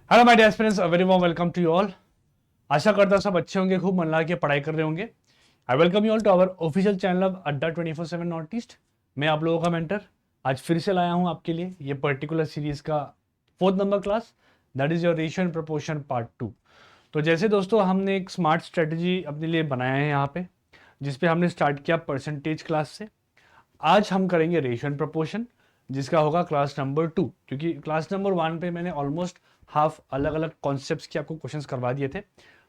Hello my dear friends, very warm welcome to you all. आशा करता हूं सब अच्छे होंगे, खूब मन लगा के पढ़ाई कर रहे होंगे। I welcome you all to our official channel of Adda 24/7 north east. मैं आप लोगों का मेंटर आज फिर से लाया हूं आपके लिए ये पर्टिकुलर सीरीज का 4th number class, that is your ratio and proportion part 2। तो जैसे दोस्तों हमने एक स्मार्ट स्ट्रेटजी अपने लिए बनाया है यहाँ पे, जिसपे हमने स्टार्ट किया परसेंटेज क्लास से। आज हम करेंगे रेशियो एंड प्रोपोर्शन, जिसका होगा क्लास नंबर 2, क्योंकि क्लास नंबर 1 पे मैंने ऑलमोस्ट हाफ अलग अलग कॉन्सेप्ट्स के आपको क्वेश्चंस करवा दिए थे।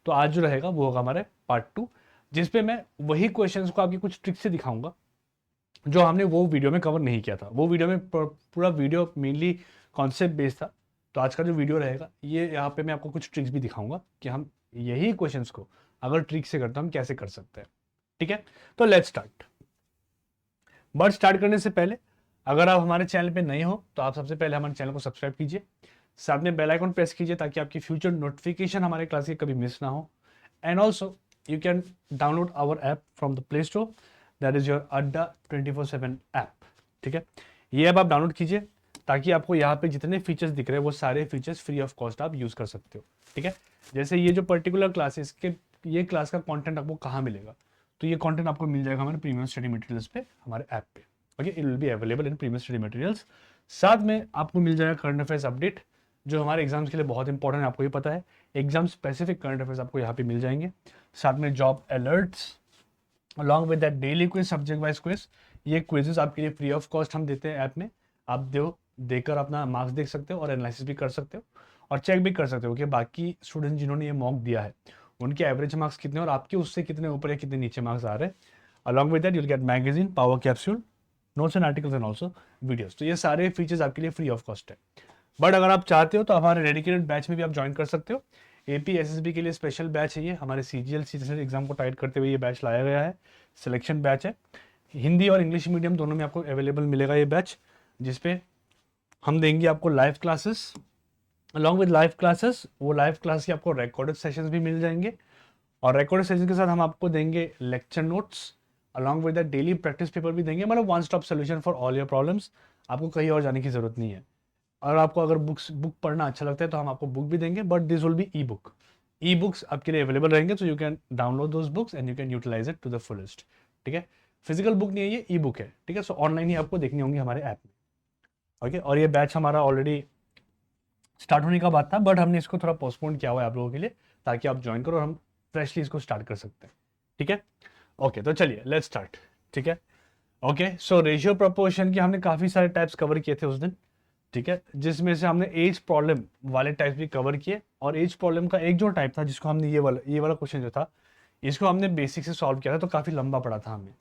तो आज जो रहेगा वो होगा हमारे पार्ट 2, जिसपे मैं वही क्वेश्चंस को आपकी कुछ ट्रिक से दिखाऊंगा जो हमने वो वीडियो में कवर नहीं किया था। वो वीडियो में पूरा वीडियो मेनली कॉन्सेप्ट बेस्ड था। तो आज का जो वीडियो रहेगा ये यहाँ पे मैं आपको कुछ ट्रिक्स भी दिखाऊंगा कि हम यही क्वेश्चंस को अगर ट्रिक से करते हैं हम कैसे कर सकते हैं। ठीक है, तो लेट्स स्टार्ट। बट स्टार्ट करने से पहले अगर आप हमारे चैनल पे नए हो तो आप सबसे पहले हमारे चैनल को सब्सक्राइब कीजिए, साथ में बेल आइकन प्रेस कीजिए ताकि आपकी फ्यूचर नोटिफिकेशन हमारे क्लास की कभी मिस ना हो। And also you can download our app from the play store, that is your Adda 24/7 app. ठीक है, ये ऐप आप डाउनलोड कीजिए ताकि आपको यहाँ पे जितने फीचर्स दिख रहे हैं वो सारे फीचर्स फ्री ऑफ कॉस्ट आप यूज़ कर सकते हो। ठीक है, जैसे ये जो पर्टिकुलर क्लासेस के ये क्लास का कंटेंट आपको कहाँ मिलेगा, तो ये कंटेंट आपको मिल जाएगा हमारे प्रीमियम स्टडी मटेरियल्स पे, हमारे ऐप पे। Okay, it will be available in premium study materials. साथ में आपको मिल जाएगा करंट अफेयर्स अपडेट, जो हमारे एग्जाम्स के लिए बहुत इंपॉर्टेंट है, आपको ये पता है। एग्जाम स्पेसिफिक करंट अफेयर्स आपको यहाँ पे मिल जाएंगे। साथ में job alerts along with that daily quiz, subject wise quiz. ये क्विजेस आपके लिए फ्री ऑफ कॉस्ट हम देते हैं ऐप में। आप देकर अपना मार्क्स देख सकते हो और एनालिसिस भी कर सकते हो और चेक भी कर सकते हो कि बाकी स्टूडेंट्स जिन्होंने ये मॉक दिया है उनके एवरेज मार्क्स कितने और आपके उससे कितने ऊपर या कितने नीचे मार्क्स आ रहे हैं। Along with that you'll get magazine, power capsule, notes and articles and also videos. तो ये सारे फीचर्स आपके लिए फ्री ऑफ कॉस्ट है। बट अगर आप चाहते हो तो हमारे डेडिकेटेड बैच में भी आप ज्वाइन कर सकते हो। एपी एसएसबी के लिए स्पेशल बैच है ये, हमारे सीजीएल सीजीएल एग्जाम को टाइट करते हुए ये बैच लाया गया है। सिलेक्शन बैच है, हिंदी और इंग्लिश मीडियम दोनों में आपको अवेलेबल मिलेगा ये बैच, जिसपे हम देंगे आपको live classes. Along with live classes, वो लाइव क्लास के आपको रिकॉर्डेड सेशंस भी मिल जाएंगे और रिकॉर्डेड सेशन के साथ हम आपको देंगे lecture notes, along with that daily practice paper भी देंगे। मतलब one stop solution for all your problems. आपको कहीं और जाने की जरूरत नहीं है। और आपको अगर बुक पढ़ना अच्छा लगता है तो हम आपको बुक भी देंगे, but this will be e books आपके लिए अवेलेबल रहेंगे, so you can download those books and you can utilise it to the fullest. ठीक है, फिजिकल बुक नहीं है ये, ई बुक है। ठीक है, सो ऑनलाइन ही आपको देखनी होंगी हमारे ऐप में। ओके, और ये बैच हमारा ऑलरेडी स्टार्ट होने का बात था, बट हमने इसको थोड़ा पोस्टपोन किया हुआ है आप लोगों के लिए ताकि आप ज्वाइन करो और हम फ्रेशली इसको स्टार्ट कर सकते हैं। ठीक है, ओके, तो चलिए लेट्स स्टार्ट। ठीक है, ओके, सो रेशियो प्रोपोर्शन के हमने काफ़ी सारे टाइप्स कवर किए थे उस दिन। ठीक है, जिसमें से हमने एज प्रॉब्लम वाले टाइप्स भी कवर किए, और एज प्रॉब्लम का एक जो टाइप था जिसको हमने ये वाला क्वेश्चन जो था इसको हमने बेसिक से सॉल्व किया था, तो काफ़ी लंबा पड़ा था हमें।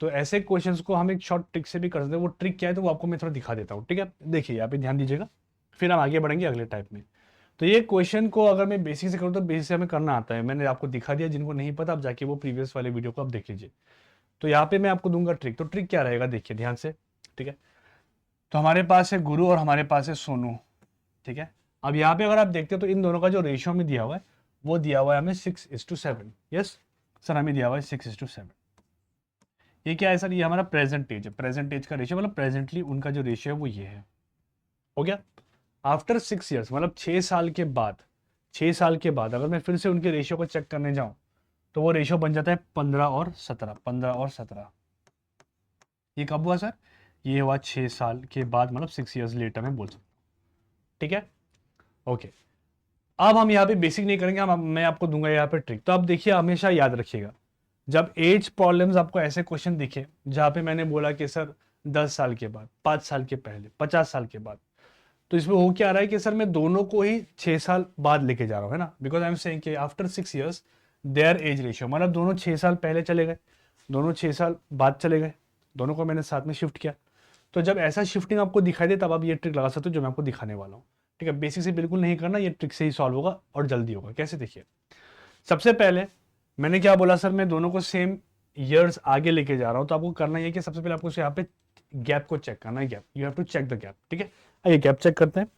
तो ऐसे क्वेश्चंस को हम एक शॉर्ट ट्रिक से भी कर सकते हैं। वो ट्रिक क्या है तो वो आपको मैं थोड़ा दिखा देता हूँ। ठीक है, देखिए यहाँ पे ध्यान दीजिएगा, फिर हम आगे बढ़ेंगे अगले टाइप में। तो ये क्वेश्चन को अगर मैं बेसिक से करूँ तो बेसिक से हमें करना आता है, मैंने आपको दिखा दिया। जिनको नहीं पता आप जाके वो प्रीवियस वाले वीडियो को आप देख लीजिए। तो यहाँ पे मैं आपको दूंगा ट्रिक। तो ट्रिक क्या रहेगा देखिए ध्यान से। ठीक है, तो हमारे पास है गुरु और हमारे पास है सोनू। ठीक है, अब यहाँ पे अगर आप देखते हो तो इन दोनों का जो रेशियो में दिया हुआ है वो दिया हुआ है हमें 6:7। यस सर, हमें दिया हुआ है 6:7। ये क्या है सर, ये हमारा प्रेजेंट एज है। प्रेजेंट एज का रेशियो मतलब प्रेजेंटली उनका जो रेशियो है वो ये है। हो गया। आफ्टर 6 ईयर्स मतलब 6 साल के बाद, 6 साल के बाद अगर मैं फिर से उनके रेशियो को चेक करने जाऊं तो वो रेशियो बन जाता है 15 और 17, 15 और 17। ये कब हुआ सर, ये हुआ 6 साल के बाद, मतलब 6 ईयर्स लेटर में बोल सकता हूँ। ठीक है, ओके। अब हम यहाँ पे बेसिक नहीं करेंगे, हम मैं आपको दूंगा यहाँ पे ट्रिक। तो आप देखिए, हमेशा याद रखिएगा जब एज प्रॉब्लम्स आपको ऐसे क्वेश्चन दिखे जहाँ पे मैंने बोला कि सर 10 साल के बाद, 5 साल के पहले, 50 साल के बाद, तो इसमें हो क्या रहा है कि सर मैं दोनों को ही 6 साल बाद लेके जा रहा हूँ, है ना। बिकॉज आई एम सेइंग कि after 6 years their age ratio, मतलब दोनों 6 साल पहले चले गए, दोनों 6 साल बाद चले गए, दोनों को मैंने साथ में शिफ्ट किया। तो जब ऐसा शिफ्टिंग आपको दिखाई दे तब आप ये ट्रिक लगा सकते हो जो मैं आपको दिखाने वाला हूँ। ठीक है, बेसिक से बिल्कुल नहीं करना, ये ट्रिक से ही सॉल्व होगा और जल्दी होगा। कैसे देखिए, सबसे पहले मैंने क्या बोला सर, मैं दोनों को सेम ईयर्स आगे लेके जा रहा हूँ। तो आपको करना ये कि सबसे पहले आपको यहाँ पे गैप को चेक करना है। Gap, you have to check the gap. ठीक है, आइए गैप चेक करते हैं।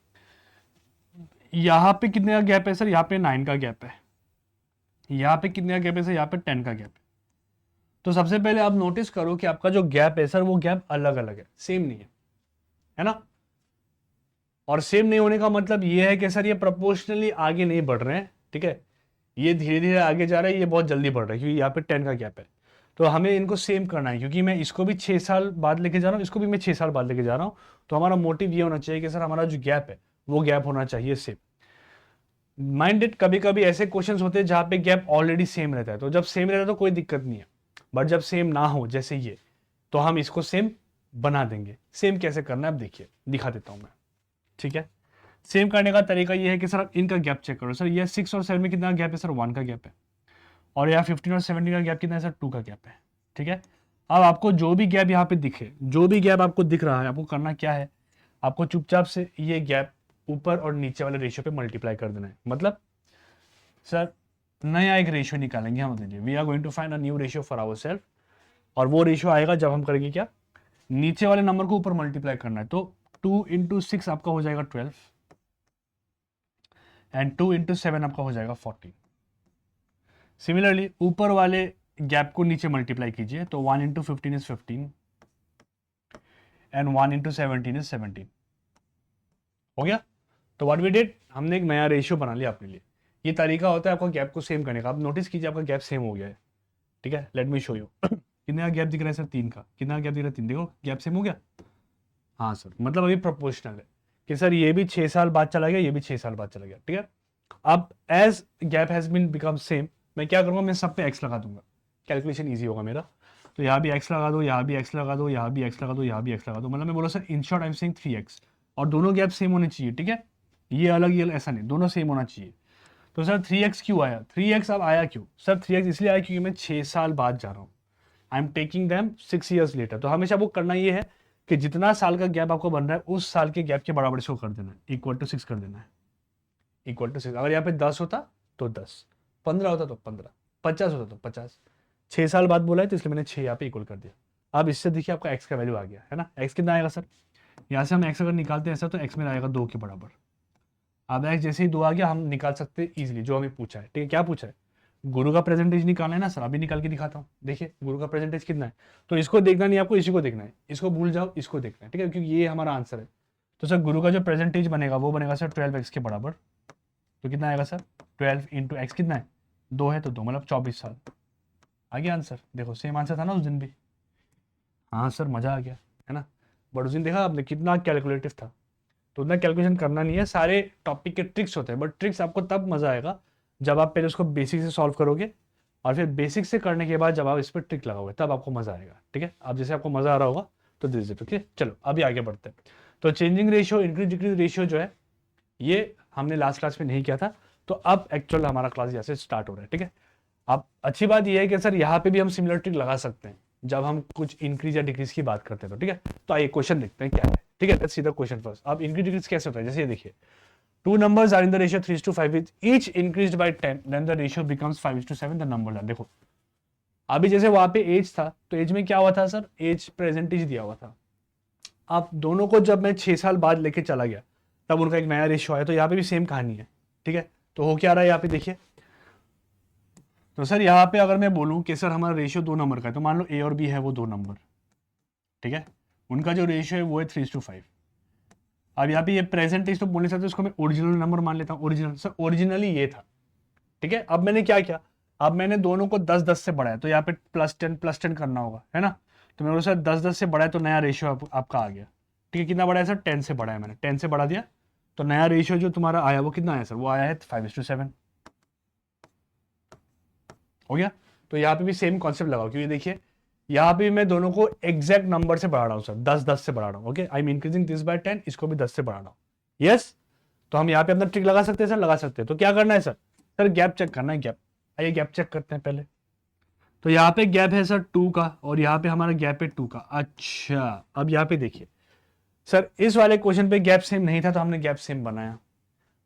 यहाँ पे कितने का गैप है सर, यहाँ पे 9 का गैप है। यहाँ पे कितने का गैप है सर, यहाँ पे 10 का गैप है। तो सबसे पहले आप नोटिस करो कि आपका जो गैप है सर वो गैप अलग अलग है, सेम नहीं है, है ना। और सेम नहीं होने का मतलब ये है कि सर ये प्रोपोर्शनली आगे नहीं बढ़ रहे हैं, ठीक है, ये धीरे धीरे आगे जा रहा है, ये बहुत जल्दी बढ़ रहा है क्योंकि यहाँ पे 10 का गैप है। तो हमें इनको सेम करना है क्योंकि मैं इसको भी 6 साल बाद लेके जा रहा हूँ, इसको भी मैं 6 साल बाद लेके जा रहा हूँ। तो हमारा मोटिव ये होना चाहिए कि सर हमारा जो गैप है वो गैप होना चाहिए सेम। माइंडेड कभी कभी ऐसे क्वेश्चंस होते हैं जहाँ पे गैप ऑलरेडी सेम रहता है, तो जब सेम रहता है तो कोई दिक्कत नहीं है, बट जब सेम ना हो जैसे ये, तो हम इसको सेम बना देंगे। सेम कैसे करना है अब देखिए, दिखा देता हूँ मैं, ठीक है। सेम करने का तरीका ये है कि सर आप इनका गैप चेक करो। सर ये 6 और 7 में कितना गैप है सर, 1 का गैप है। और यहाँ 15 और 17 का गैप कितना है सर, 2 का गैप है, ठीक है। अब आपको जो भी गैप यहाँ पे दिखे, जो भी गैप आपको दिख रहा है, आपको करना क्या है, आपको चुपचाप से ये गैप ऊपर और नीचे वाले रेशियो पे मल्टीप्लाई कर देना है। मतलब सर नया एक रेशियो निकालेंगे हम अपने लिए, we are going to find a new ratio for our self. और वो रेशियो आएगा जब हम करेंगे क्या, नीचे वाले नंबर को ऊपर मल्टीप्लाई करना है। तो 2 इंटू 6 आपका हो जाएगा 12 एंड 2 इंटू 7 आपका हो जाएगा 14। सिमिलरली ऊपर वाले गैप को नीचे मल्टीप्लाई कीजिए, तो 1 into 15 is 15 and 1 into 17 is 17। हो गया। तो व्हाट वी डिड, हमने एक नया रेशियो बना लिया अपने लिए। ये तरीका होता है आपका गैप को सेम करने का। आप नोटिस कीजिए आपका गैप सेम हो गया है, ठीक है। लेट मी शो यू कितने का गैप दिख रहा है सर, 3 का। कितना गैप दिख रहा है, 3। देखो गैप सेम हो गया। हाँ सर, मतलब अभी प्रोपोर्शनल है कि सर ये भी 6 साल बाद चला गया, ये भी 6 साल बाद चला गया, ठीक है। अब age gap has been become same, मैं क्या करूँगा, मैं सब पे एक्स लगा दूंगा, कैलकुलेशन ईजी होगा मेरा। तो यहाँ भी एक्स लगा दो, यहाँ भी एक्स लगा दो, यहाँ भी एक्स लगा दो, यहाँ भी एक्स लगा दो। मतलब मैं बोला sir in short I am saying 3x। और दोनों गैप सेम होने चाहिए, ठीक है। ये अलग ये अलग ऐसा नहीं, दोनों सेम होना चाहिए। तो सर 3x क्यों आया, 3x अब आया क्यों सर, 3x इसलिए आया क्योंकि मैं 6 साल बाद जा रहा हूँ। I am taking them 6 years later. तो हमेशा वो करना ये है कि जितना साल का गैप आपको बन रहा है उस साल के गैप के बराबर इसको कर देना है, इक्वल टू 6 कर देना है, इक्वल टू 6। अगर यहाँ पे 10 होता तो 10, 15 होता तो 15, 50 होता तो 50। 6 साल बाद बोला है तो इसलिए मैंने 6 यहाँ पे इक्वल कर दिया। अब इससे देखिए आपका एक्स का वैल्यू आ गया है ना। एक्स कितना आएगा सर, यहाँ से हम एक्स अगर निकालते हैं ऐसा, तो एक्स में आएगा 2 के बराबर। अब एक्स जैसे ही 2 आ गया, हम निकाल सकते हैं इजीली जो हमें पूछा है, ठीक है। क्या पूछा है, गुरु का प्रेजेंटेज निकालना है ना सर, अभी निकाल के दिखाता हूँ। देखिए गुरु का प्रेजेंटेज कितना है, तो इसको देखना नहीं आपको, इसी को देखना है। इसको भूल जाओ, इसको देखना है, ठीक है, क्योंकि ये हमारा आंसर है। तो सर गुरु का जो प्रेजेंटेज बनेगा वो बनेगा सर 12x के बराबर। तो कितना आएगा सर, 12 इंटू एक्स कितना है, 2 है तो 2, मतलब 24 साल। आ गया आंसर। देखो सेम आंसर था ना उस दिन भी। हाँ सर मज़ा आ गया है ना। बट उस दिन देखा आपने कितना कैलकुलेटिव था। तो उतना कैलकुलेशन करना नहीं है, सारे टॉपिक के ट्रिक्स होते हैं, बट ट्रिक्स आपको तब मज़ा आएगा जब आप पहले उसको बेसिक से सॉल्व करोगे, और फिर बेसिक से करने के बाद जब आप इस पर ट्रिक लगाओगे तब आपको मज़ा आएगा, ठीक है। अब जैसे आपको मज़ा आ रहा होगा तो धीरे धीरे, ठीक है। चलो अभी आगे बढ़ते हैं। तो changing ratio, increase decrease ratio जो है ये हमने लास्ट क्लास में नहीं किया था, तो अब एक्चुअल हमारा क्लास यहाँ से स्टार्ट हो रहा है, ठीक है। अब अच्छी बात यह है कि सर यहाँ पे भी हम सिमिलर ट्रिक लगा सकते हैं जब हम कुछ इंक्रीज या डिक्रीज की बात करते हैं, तो ठीक है। तो आइए क्वेश्चन देखते हैं क्या है, ठीक है। सीधा क्वेश्चन फर्स्ट। अब इंक्रीज डिक्रीज कैसे होता है, जैसे ये देखिए, two numbers are in the ratio 3:5 with each increased by 10, then the ratio becomes 5:7, the number line। देखो अभी जैसे वहां पे एज था, तो एज में क्या हुआ था सर, एज प्रेजेंटेज दिया हुआ था। अब दोनों को जब मैं 6 साल बाद लेके चला गया तब उनका एक नया रेशियो आया, तो यहाँ पे भी सेम कहानी है, ठीक है। तो हो क्या रहा है यहाँ पे देखिए, तो सर यहाँ पे अगर मैं बोलूँ कि सर हमारा रेशियो 2 नंबर का है, तो मान लो ए और बी है वो 2 नंबर, ठीक है। उनका जो रेशियो है वो है 3:5। अब यहाँ पे ये प्रेजेंटेज तो बोल नहीं सकते, उसको मैं ओरिजिनल नंबर मान लेता हूँ। ओरिजिनल सर ओरिजिनली ये था, ठीक है। अब मैंने क्या किया, अब मैंने दोनों को 10-10 से बढ़ाया, तो यहाँ पे +10 करना होगा, है ना। तो मैंने सर 10-10 से बढ़ाया तो नया रेशियो आपका आ गया, ठीक है। कितना बढ़ाया सर, 10 से बढ़ाया मैंने, 10 से बढ़ा दिया, तो नया रेशियो जो तुम्हारा आया वो कितना आया सर, वो आया है 5:7। हो गया। तो यहाँ पे भी सेम कॉन्सेप्ट लगाओ, क्योंकि देखिए यहाँ पे मैं दोनों को एग्जैक्ट नंबर से बढ़ा रहा हूँ सर, 10-10 से बढ़ा रहा हूँ। Okay, I am increasing this by 10, इसको भी 10 से बढ़ा रहा हूँ। यस, तो हम यहाँ पे अपना ट्रिक लगा सकते हैं सर, लगा सकते हैं। तो क्या करना है सर, सर गैप चेक करना है, गैप। आइए गैप चेक करते हैं पहले। तो यहाँ पे गैप है सर 2 का, और यहाँ पे हमारा गैप है 2 का। अच्छा, अब यहाँ पे देखिए सर, इस वाले क्वेश्चन पे गैप सेम नहीं था तो हमने गैप सेम बनाया,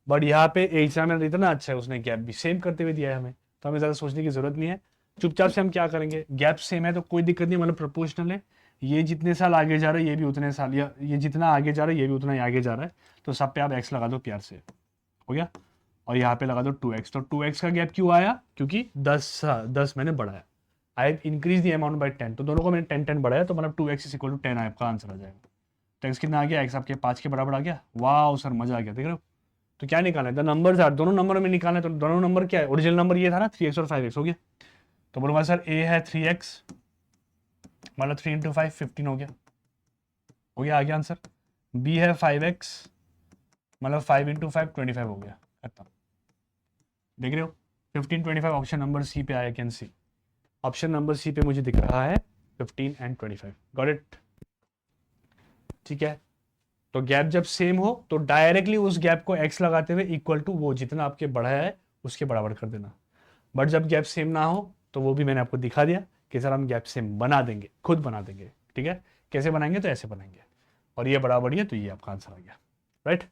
बट यहाँ पे एग्जामिनर इतना अच्छा है, उसने गैप भी सेम करते हुए दिया है हमें, तो हमें ज़्यादा सोचने की जरूरत नहीं है। चुपचाप से हम क्या करेंगे, गैप सेम है तो कोई दिक्कत नहीं, मतलब प्रोपोर्शनल है। ये जितने साल आगे जा रहा है ये भी उतने साल, या ये जितना आगे जा रहा है ये भी उतना ही आगे जा रहा है, तो सब पे आप एक्स लगा दो प्यार से। हो गया। और यहाँ पे लगा दो 2x। तो 2x का गैप क्यों आया, क्योंकि 10 मैंने बढ़ाया, I increase the amount by 10, तो दोनों को मैंने 10 बढ़ाया, तो मतलब 2x = 10 आपका आंसर आ जाएगा। तो x कितना आ गया, x आपके 5 के बराबर आ गया। वाह सर मजा आ गया, देख रहे हो। तो क्या निकालना है, द नंबर्स आर, दोनों नंबर में निकालना है। तो दोनों नंबर क्या है, ओरिजिनल नंबर ये था ना 3x और 5x, हो गया। तो बोलूँगा सर a है 3x, मतलब 3 इंटू 5 15 हो गया, आ गया आंसर। b है 5x, मतलब 5 इंटू 5 25 हो गया, खत्म। देख रहे हो 15 25 ऑप्शन नंबर सी पे आया, can see. Option number C पे मुझे दिख रहा है 15 एंड 25, गॉट इट। ठीक है, तो गैप जब सेम हो तो डायरेक्टली उस गैप को x लगाते हुए इक्वल टू वो जितना आपके बढ़ाया है उसके बराबर कर देना। बट जब गैप सेम ना हो तो वो भी मैंने आपको दिखा दिया कि सर हम गैप सेम बना देंगे, खुद बना देंगे। ठीक है, कैसे बनाएंगे, तो ऐसे बनाएंगे, और ये बराबर है, तो ये आपका आंसर आ गया, राइट,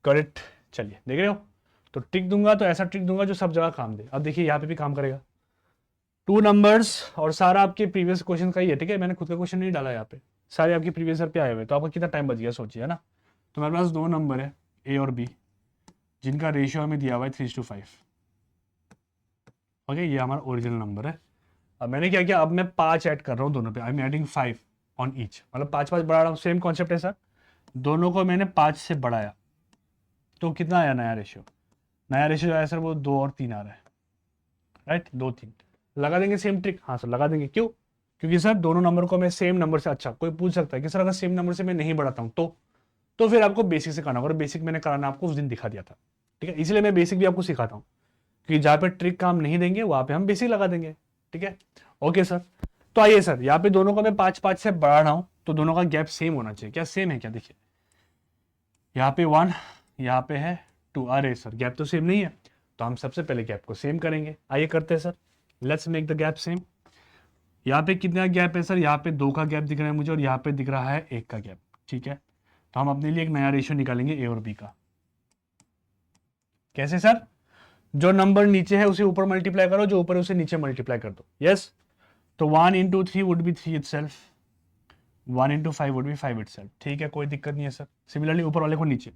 करेक्ट। चलिए देख रहे हो, तो ट्रिक दूंगा तो ऐसा ट्रिक दूंगा जो सब जगह काम दे। अब देखिए यहाँ पे भी काम करेगा, 2 नंबर्स, और सारा आपके प्रीवियस क्वेश्चन का ही है। ठीक है, मैंने खुद का क्वेश्चन नहीं डाला यहाँ पे, सारे आपके प्रीवियस ईयर पे आए हुए। तो आपका कितना टाइम बच गया सोचिए, है ना। तो मेरे पास 2 नंबर है ए और बी, जिनका रेशियो हमें दिया हुआ है 3:5। ओके, ये हमारा ओरिजिनल नंबर है। अब मैंने क्या किया, अब मैं 5 ऐड कर रहा हूँ दोनों पे, I am adding 5 on each, मतलब 5 बढ़ा रहा हूँ। सेम कॉन्सेप्ट है सर, दोनों को मैंने 5 से बढ़ाया तो कितना आया नया रेशियो। नया रेशियो आया सर वो 2 और 3 आ रहा है, राइट, 2 3 लगा देंगे। सेम ट्रिक, हाँ सर लगा देंगे। क्यों, क्योंकि सर दोनों नंबर को मैं सेम नंबर से, अच्छा कोई पूछ सकता है कि सर अगर सेम नंबर से मैं नहीं बढ़ाता हूँ तो फिर आपको बेसिक से करना होगा, और बेसिक मैंने कराना आपको उस दिन दिखा दिया था। ठीक है, इसलिए मैं बेसिक भी आपको सिखाता हूँ, कि जहाँ पे ट्रिक काम नहीं देंगे वहाँ पे हम बेसिक लगा देंगे। ठीक है, ओके सर। तो आइए सर, यहाँ पे दोनों को मैं 5 से बढ़ा रहा हूँ, तो दोनों का गैप सेम होना चाहिए। क्या सेम है क्या, देखिए यहाँ पे 1, यहाँ पे है 2। अरे सर गैप तो सेम नहीं है, तो हम सबसे पहले गैप को सेम करेंगे। आइए करते हैं sir, let's make the gap same. यहाँ पे कितना गैप है सर, यहाँ पे 2 का गैप दिख रहा है मुझे, और यहाँ पे दिख रहा है 1 का गैप। ठीक है, तो हम अपने लिए एक नया रेशियो निकालेंगे ए और बी का। कैसे सर, जो नंबर नीचे है उसे ऊपर मल्टीप्लाई करो, जो ऊपर है उसे नीचे मल्टीप्लाई कर दो। यस, तो 1 into 3 would be 3 itself, 1 into 5 would be 5 itself. ठीक है, कोई दिक्कत नहीं है सर। सिमिलरली ऊपर वाले को नीचे,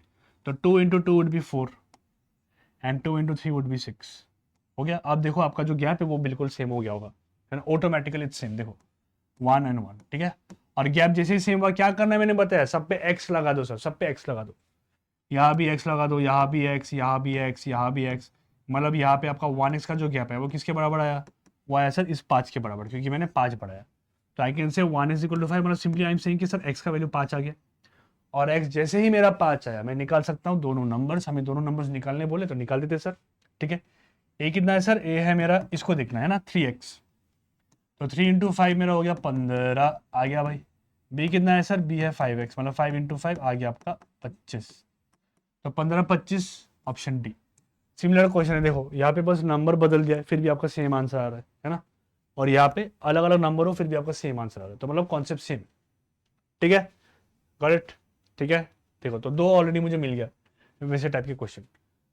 तो 2 into 2 would be 4 and 2 into 3 would be 6। हो गया। अब देखो आपका जो गैप है वो बिल्कुल सेम हो गया होगा, है ना, ऑटोमेटिकली इट्स सेम। देखो 1 एंड 1, ठीक है। और गैप जैसे ही सेम हुआ, क्या करना है मैंने बताया, सब पे एक्स लगा दो सर, सब पे एक्स लगा दो। यहाँ भी एक्स लगा दो, यहाँ भी एक्स, यहाँ भी एक्स, यहाँ भी एक्स। मतलब यहाँ पे आपका 1x का जो गैप है वो किसके बराबर आया, वो आया सर इस 5 के बराबर, क्योंकि मैंने 5 बढ़ाया। तो I can say 1 is equal to 5, मतलब सिंपली आई एम सेइंग कि सर x का वैल्यू 5 आ गया। और x जैसे ही मेरा 5 आया, मैं निकाल सकता हूँ दोनों नंबर्स। हमें दोनों नंबर्स निकालने बोले तो निकाल देते सर। ठीक है, a कितना है सर, a है मेरा, इसको देखना है ना 3x, तो 3 इंटू 5 मेरा हो गया 15 आ गया भाई। b कितना है सर, b है 5x, मतलब 5 इंटू 5 आ गया आपका 25, तो 15 25 ऑप्शन डी। सिमिलर क्वेश्चन है, देखो यहाँ पे बस नंबर बदल दिया है फिर भी आपका सेम आंसर आ रहा है ना। और यहाँ पे अलग अलग नंबर हो फिर भी आपका सेम आंसर आ रहा है, तो मतलब कॉन्सेप्ट सेम। ठीक है, गॉट इट। ठीक है, देखो तो 2 ऑलरेडी मुझे मिल गया वैसे टाइप के क्वेश्चन।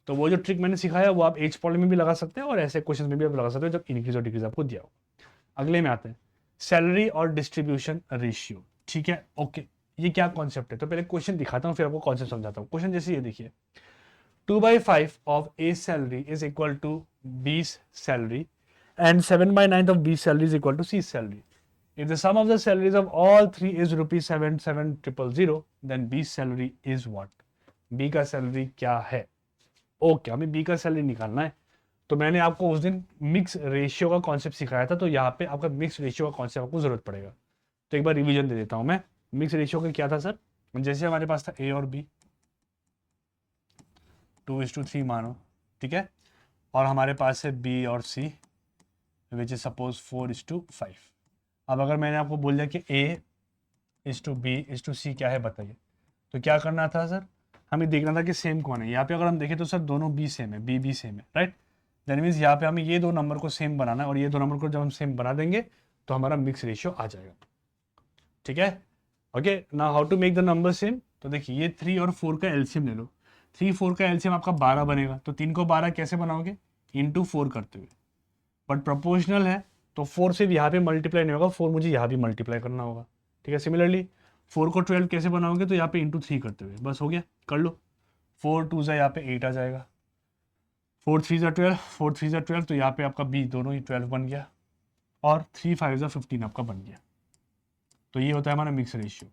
तो वो जो ट्रिक मैंने सिखाया वो आप एच प्रॉब्लम में भी लगा सकते हैं, और ऐसे क्वेश्चन में भी आप लगा सकते हो जब इंक्रीज और डिक्रीज आपको दिया हो। अगले में आते हैं, सैलरी और डिस्ट्रीब्यूशन रेशियो। ठीक है, ओके, ये क्या कॉन्सेप्ट है, तो पहले क्वेश्चन दिखाता हूँ फिर आपको कॉन्सेप्ट समझाता हूँ। क्वेश्चन जैसे ये देखिए, 2/5 of A's salary is equal to B's salary and 7/9 of B's salary is equal to C's salary. If the sum of the salaries of all three is rupees 7,700,000, then B's salary is what? B का salary क्या है? Okay, हमें B का salary निकालना है। तो मैंने आपको उस दिन मिक्स रेशियो का कॉन्सेप्ट सिखाया था, तो यहाँ पे आपका मिक्स रेशियो का कॉन्सेप्ट आपको जरूरत पड़ेगा। तो एक बार रिवीजन दे देता हूँ मैं। मिक्स रेशियो का क्या था सर, जैसे हमारे पास था A और B 2:3 मानो, ठीक है, और हमारे पास है B और C विच इज सपोज 4:5। अब अगर मैंने आपको बोल दिया कि A:B:C क्या है बताइए, तो क्या करना था सर, हमें देखना था कि सेम कौन है। यहाँ पे अगर हम देखें तो सर दोनों B सेम है, B सेम है, राइट। दैट मीन्स यहाँ पे हमें ये 2 नंबर को सेम बनाना है, और ये 2 नंबर को जब हम सेम बना देंगे तो हमारा मिक्स रेशियो आ जाएगा। ठीक है, okay. Now how to make the number same, तो देखिए ये 3 और 4 का एलसीएम ले लो। 3 4 का एलसीएम आपका 12 बनेगा, तो 3 को 12 कैसे बनाओगे, इंटू 4 करते हुए। बट प्रोपोर्शनल है तो 4 से यहाँ पे मल्टीप्लाई नहीं होगा, 4 मुझे यहाँ भी मल्टीप्लाई करना होगा। ठीक है, सिमिलरली 4 को 12 कैसे बनाओगे, तो यहाँ पे इंटू 3 करते हुए, बस हो गया, कर लो। 4 2 यहाँ पे 8 आ जाएगा, 4 3 12, 4 3 12, तो यहाँ पे आपका बी दोनों ही 12 बन गया, और 3 5 15 आपका बन गया। तो ये होता है हमारा mix ratio.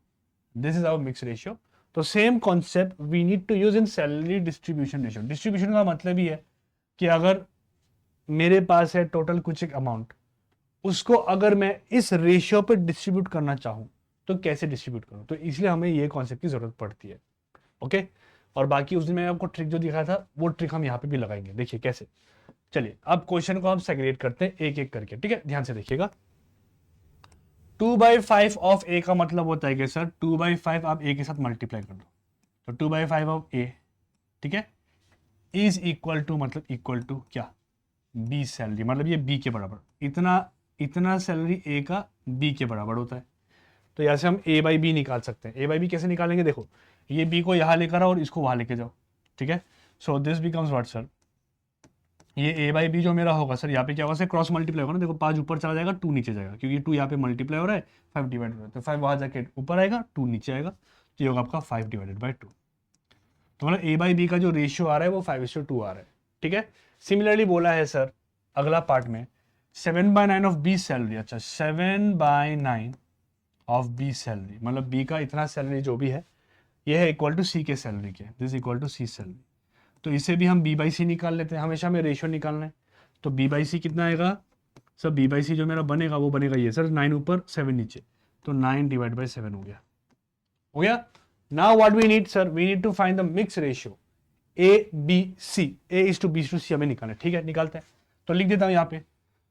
This is our mix ratio. तो same concept we need to use in salary distribution ratio. Distribution का मतलब ही है कि अगर मेरे पास है टोटल कुछ एक अमाउंट, उसको अगर मैं इस रेशियो पे डिस्ट्रीब्यूट करना चाहूँ तो कैसे डिस्ट्रीब्यूट करूँ, तो इसलिए हमें ये कॉन्सेप्ट की जरूरत पड़ती है। ओके, और बाकी उस दिन मैंने आपको ट्रिक जो दिखाया था वो ट्रिक हम यहाँ पे भी लगाएंगे, देखिए कैसे। चलिए अब क्वेश्चन को हम सेग्रीगेट करते हैं एक एक करके, ठीक है, ध्यान से देखिएगा। 2/5 ऑफ ए का मतलब होता है कि सर 2/5 आप ए के साथ मल्टीप्लाई कर दो, तो 2/5 ऑफ ए, ठीक है, इज इक्वल टू, मतलब इक्वल टू क्या, बी सैलरी, मतलब ये बी के बराबर, इतना इतना सैलरी ए का बी के बराबर होता है। तो यहाँ से हम ए बाई बी निकाल सकते हैं। ए बाई बी कैसे निकालेंगे, देखो ये बी को यहाँ लेकर आओ और इसको वहाँ लेके जाओ, ठीक है। So this becomes what sir, ये ए बाई बी जो मेरा होगा सर, यहाँ पे क्या होगा सर, क्रॉस मल्टीप्लाई होगा ना, देखो 5 ऊपर चला जाएगा 2 नीचे जाएगा, क्योंकि 2 यहाँ पे मल्टीप्लाई हो रहा है, 5 डिवाइड हो रहा है, तो 5 वहाँ जाके ऊपर आएगा, 2 नीचे आएगा, तो ये होगा आपका 5/2। तो मतलब ए बाई बी का जो रेशियो आ रहा है वो 5:2 आ रहा है, ठीक है। सिमिलरली बोला है सर अगला पार्ट में 7/9 ऑफ बी सैलरी, अच्छा 7/9 ऑफ बी सैलरी, मतलब बी का इतना सैलरी जो भी है ये है इक्वल टू सी के सैलरी के, this equal to C salary. तो इसे भी हम बी बाई सी निकाल लेते हैं, हमेशा हमें रेशियो निकालना है। तो बी बाई सी कितना आएगा सर, बी बाई सी जो मेरा बनेगा वो बनेगा ये सर, 9 ऊपर 7 नीचे, तो 9/7 हो गया, हो गया। Now what we need sir, we need to find the mix ratio A B C, A is to B is to C हमें निकालना है, ठीक है, निकालते हैं। तो लिख देता हूँ यहाँ पे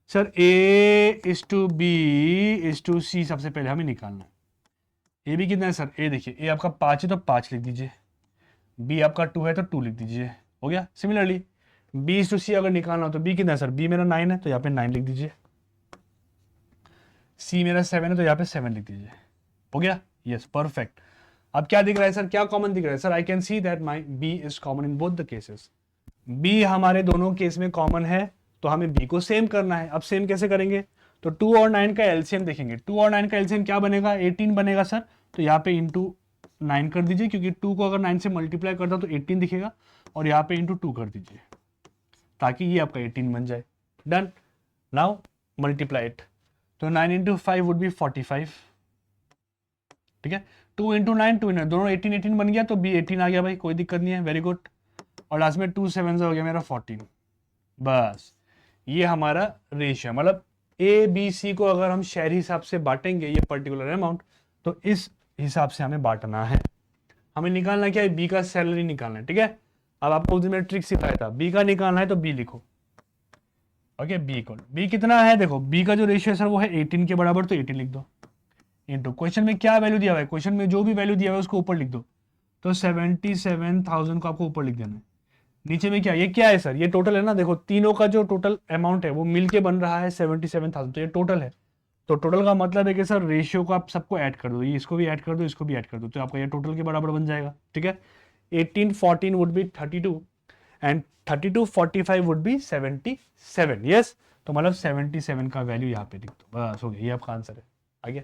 sir, A is to B is to C सबसे पहले हमें निकालना है। ए बी कितना है सर, ए देखिए ए आपका 5 है तो 5 लिख दीजिए, बी आपका 2 है तो 2 लिख दीजिए, हो गया। सिमिलरली बी इज टू सी अगर निकालना हो तो बी कितना है सर, बी मेरा 9 है तो यहाँ पे 9 लिख दीजिए, सी मेरा 7 है तो यहाँ पे 7 लिख दीजिए, हो गया, यस परफेक्ट। अब क्या दिख रहा है सर, क्या कॉमन दिख रहा है sir, I can see that my B is common in both the cases, B हमारे दोनों केस में कॉमन है, तो हमें बी को सेम करना है। अब सेम कैसे करेंगे, तो 2 और 9 का एलसीएम देखेंगे, 2 और 9 का एलसीएम क्या बनेगा, 18 बनेगा सर, तो यहाँ पे इंटू 9 कर दीजिए, क्योंकि 2 को अगर 9 से मल्टीप्लाई करता तो 18 दिखेगा, और यहाँ पे इंटू 2 कर दीजिए ताकि ये आपका 18 बन जाए, डन। नाउ मल्टीप्लाई इट, तो 9 इंटू 5 वुड बी 45, ठीक है, 2 इंटू 9 2 9 दोनों 18 बन गया, तो बी 18 आ गया भाई, कोई दिक्कत नहीं है, वेरी गुड। और लास्ट में 2 7 हो गया मेरा 14, बस ये हमारा रेशियो, मतलब ए बी सी को अगर हम शेयर हिसाब से बांटेंगे ये पर्टिकुलर अमाउंट, तो इस हिसाब से हमें बांटना है। हमें निकालना क्या है, बी का सैलरी निकालना है, ठीक है। अब आपको उस दिन मैंने ट्रिक सिखाया था, बी का निकालना है तो बी लिखो, ओके, बी इक्वल, बी कितना है, देखो बी का जो रेशियो है सर वो है 18 के बराबर, तो 18 लिख दो, इंटू क्वेश्चन में क्या वैल्यू दिया हुआ है, क्वेश्चन में जो भी वैल्यू दिया हुआ है उसको ऊपर लिख दो, तो 77,000 को आपको ऊपर लिख देना है। नीचे में क्या, ये क्या है सर, ये टोटल है ना, देखो तीनों का जो टोटल अमाउंट है वो मिलके बन रहा है 77,000, तो ये टोटल है। तो टोटल का मतलब है कि सर रेशियो को आप सबको ऐड कर दो, ये इसको भी ऐड कर दो, इसको भी ऐड कर दो, तो आपका ये टोटल के बराबर बन जाएगा, ठीक है। 18 14 would be 32 and 32 45 would be 77, yes. तो मतलब 77 का वैल्यू यहाँ पे लिख दो, बस हो गया, ये आपका आंसर है, आ गया।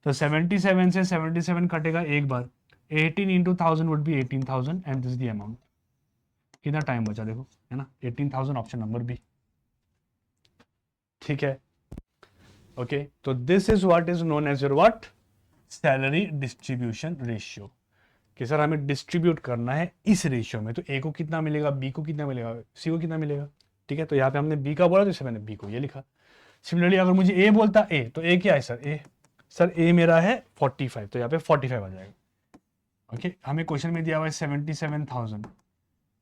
तो 77 से 77 कटेगा एक बार, 18 into 1000 would be 18,000 and this the amount. कितना टाइम बचा देखो, है ना, 18,000 ऑप्शन नंबर बी, ठीक है। ओके, तो this is what is known as your what, salary distribution ratio, कि सर हमें डिस्ट्रीब्यूट करना है इस रेशियो में, तो ए को कितना मिलेगा, बी को कितना मिलेगा, सी को कितना मिलेगा, ठीक है। तो यहाँ पे हमने बी का बोला तो इसे मैंने बी को ये लिखा। सिमिलरली अगर मुझे ए बोलता ए, तो ए क्या है सर, ए सर ए मेरा है 45, तो यहाँ पे 45 आ जाएगा, ओके। हमें क्वेश्चन में दिया हुआ है 77,000,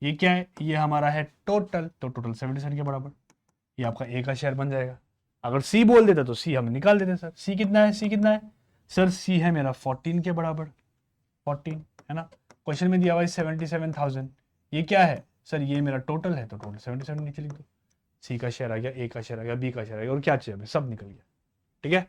ये क्या है, ये हमारा है टोटल, तो टोटल 77 के बराबर, ये आपका ए का शेयर बन जाएगा। अगर सी बोल देते तो सी हम निकाल देते सर, सी कितना है, सी कितना है सर, सी है मेरा 14 के बराबर, 14 है ना। क्वेश्चन में दिया हुआ है 77,000, ये क्या है सर, ये मेरा टोटल है, तो टोटल 77 नीचे लिख दो, सी का शेयर आ गया, ए का शेयर आ गया, बी का शेयर आ गया, और क्या चाहिए हमें, सब निकल गया, ठीक है।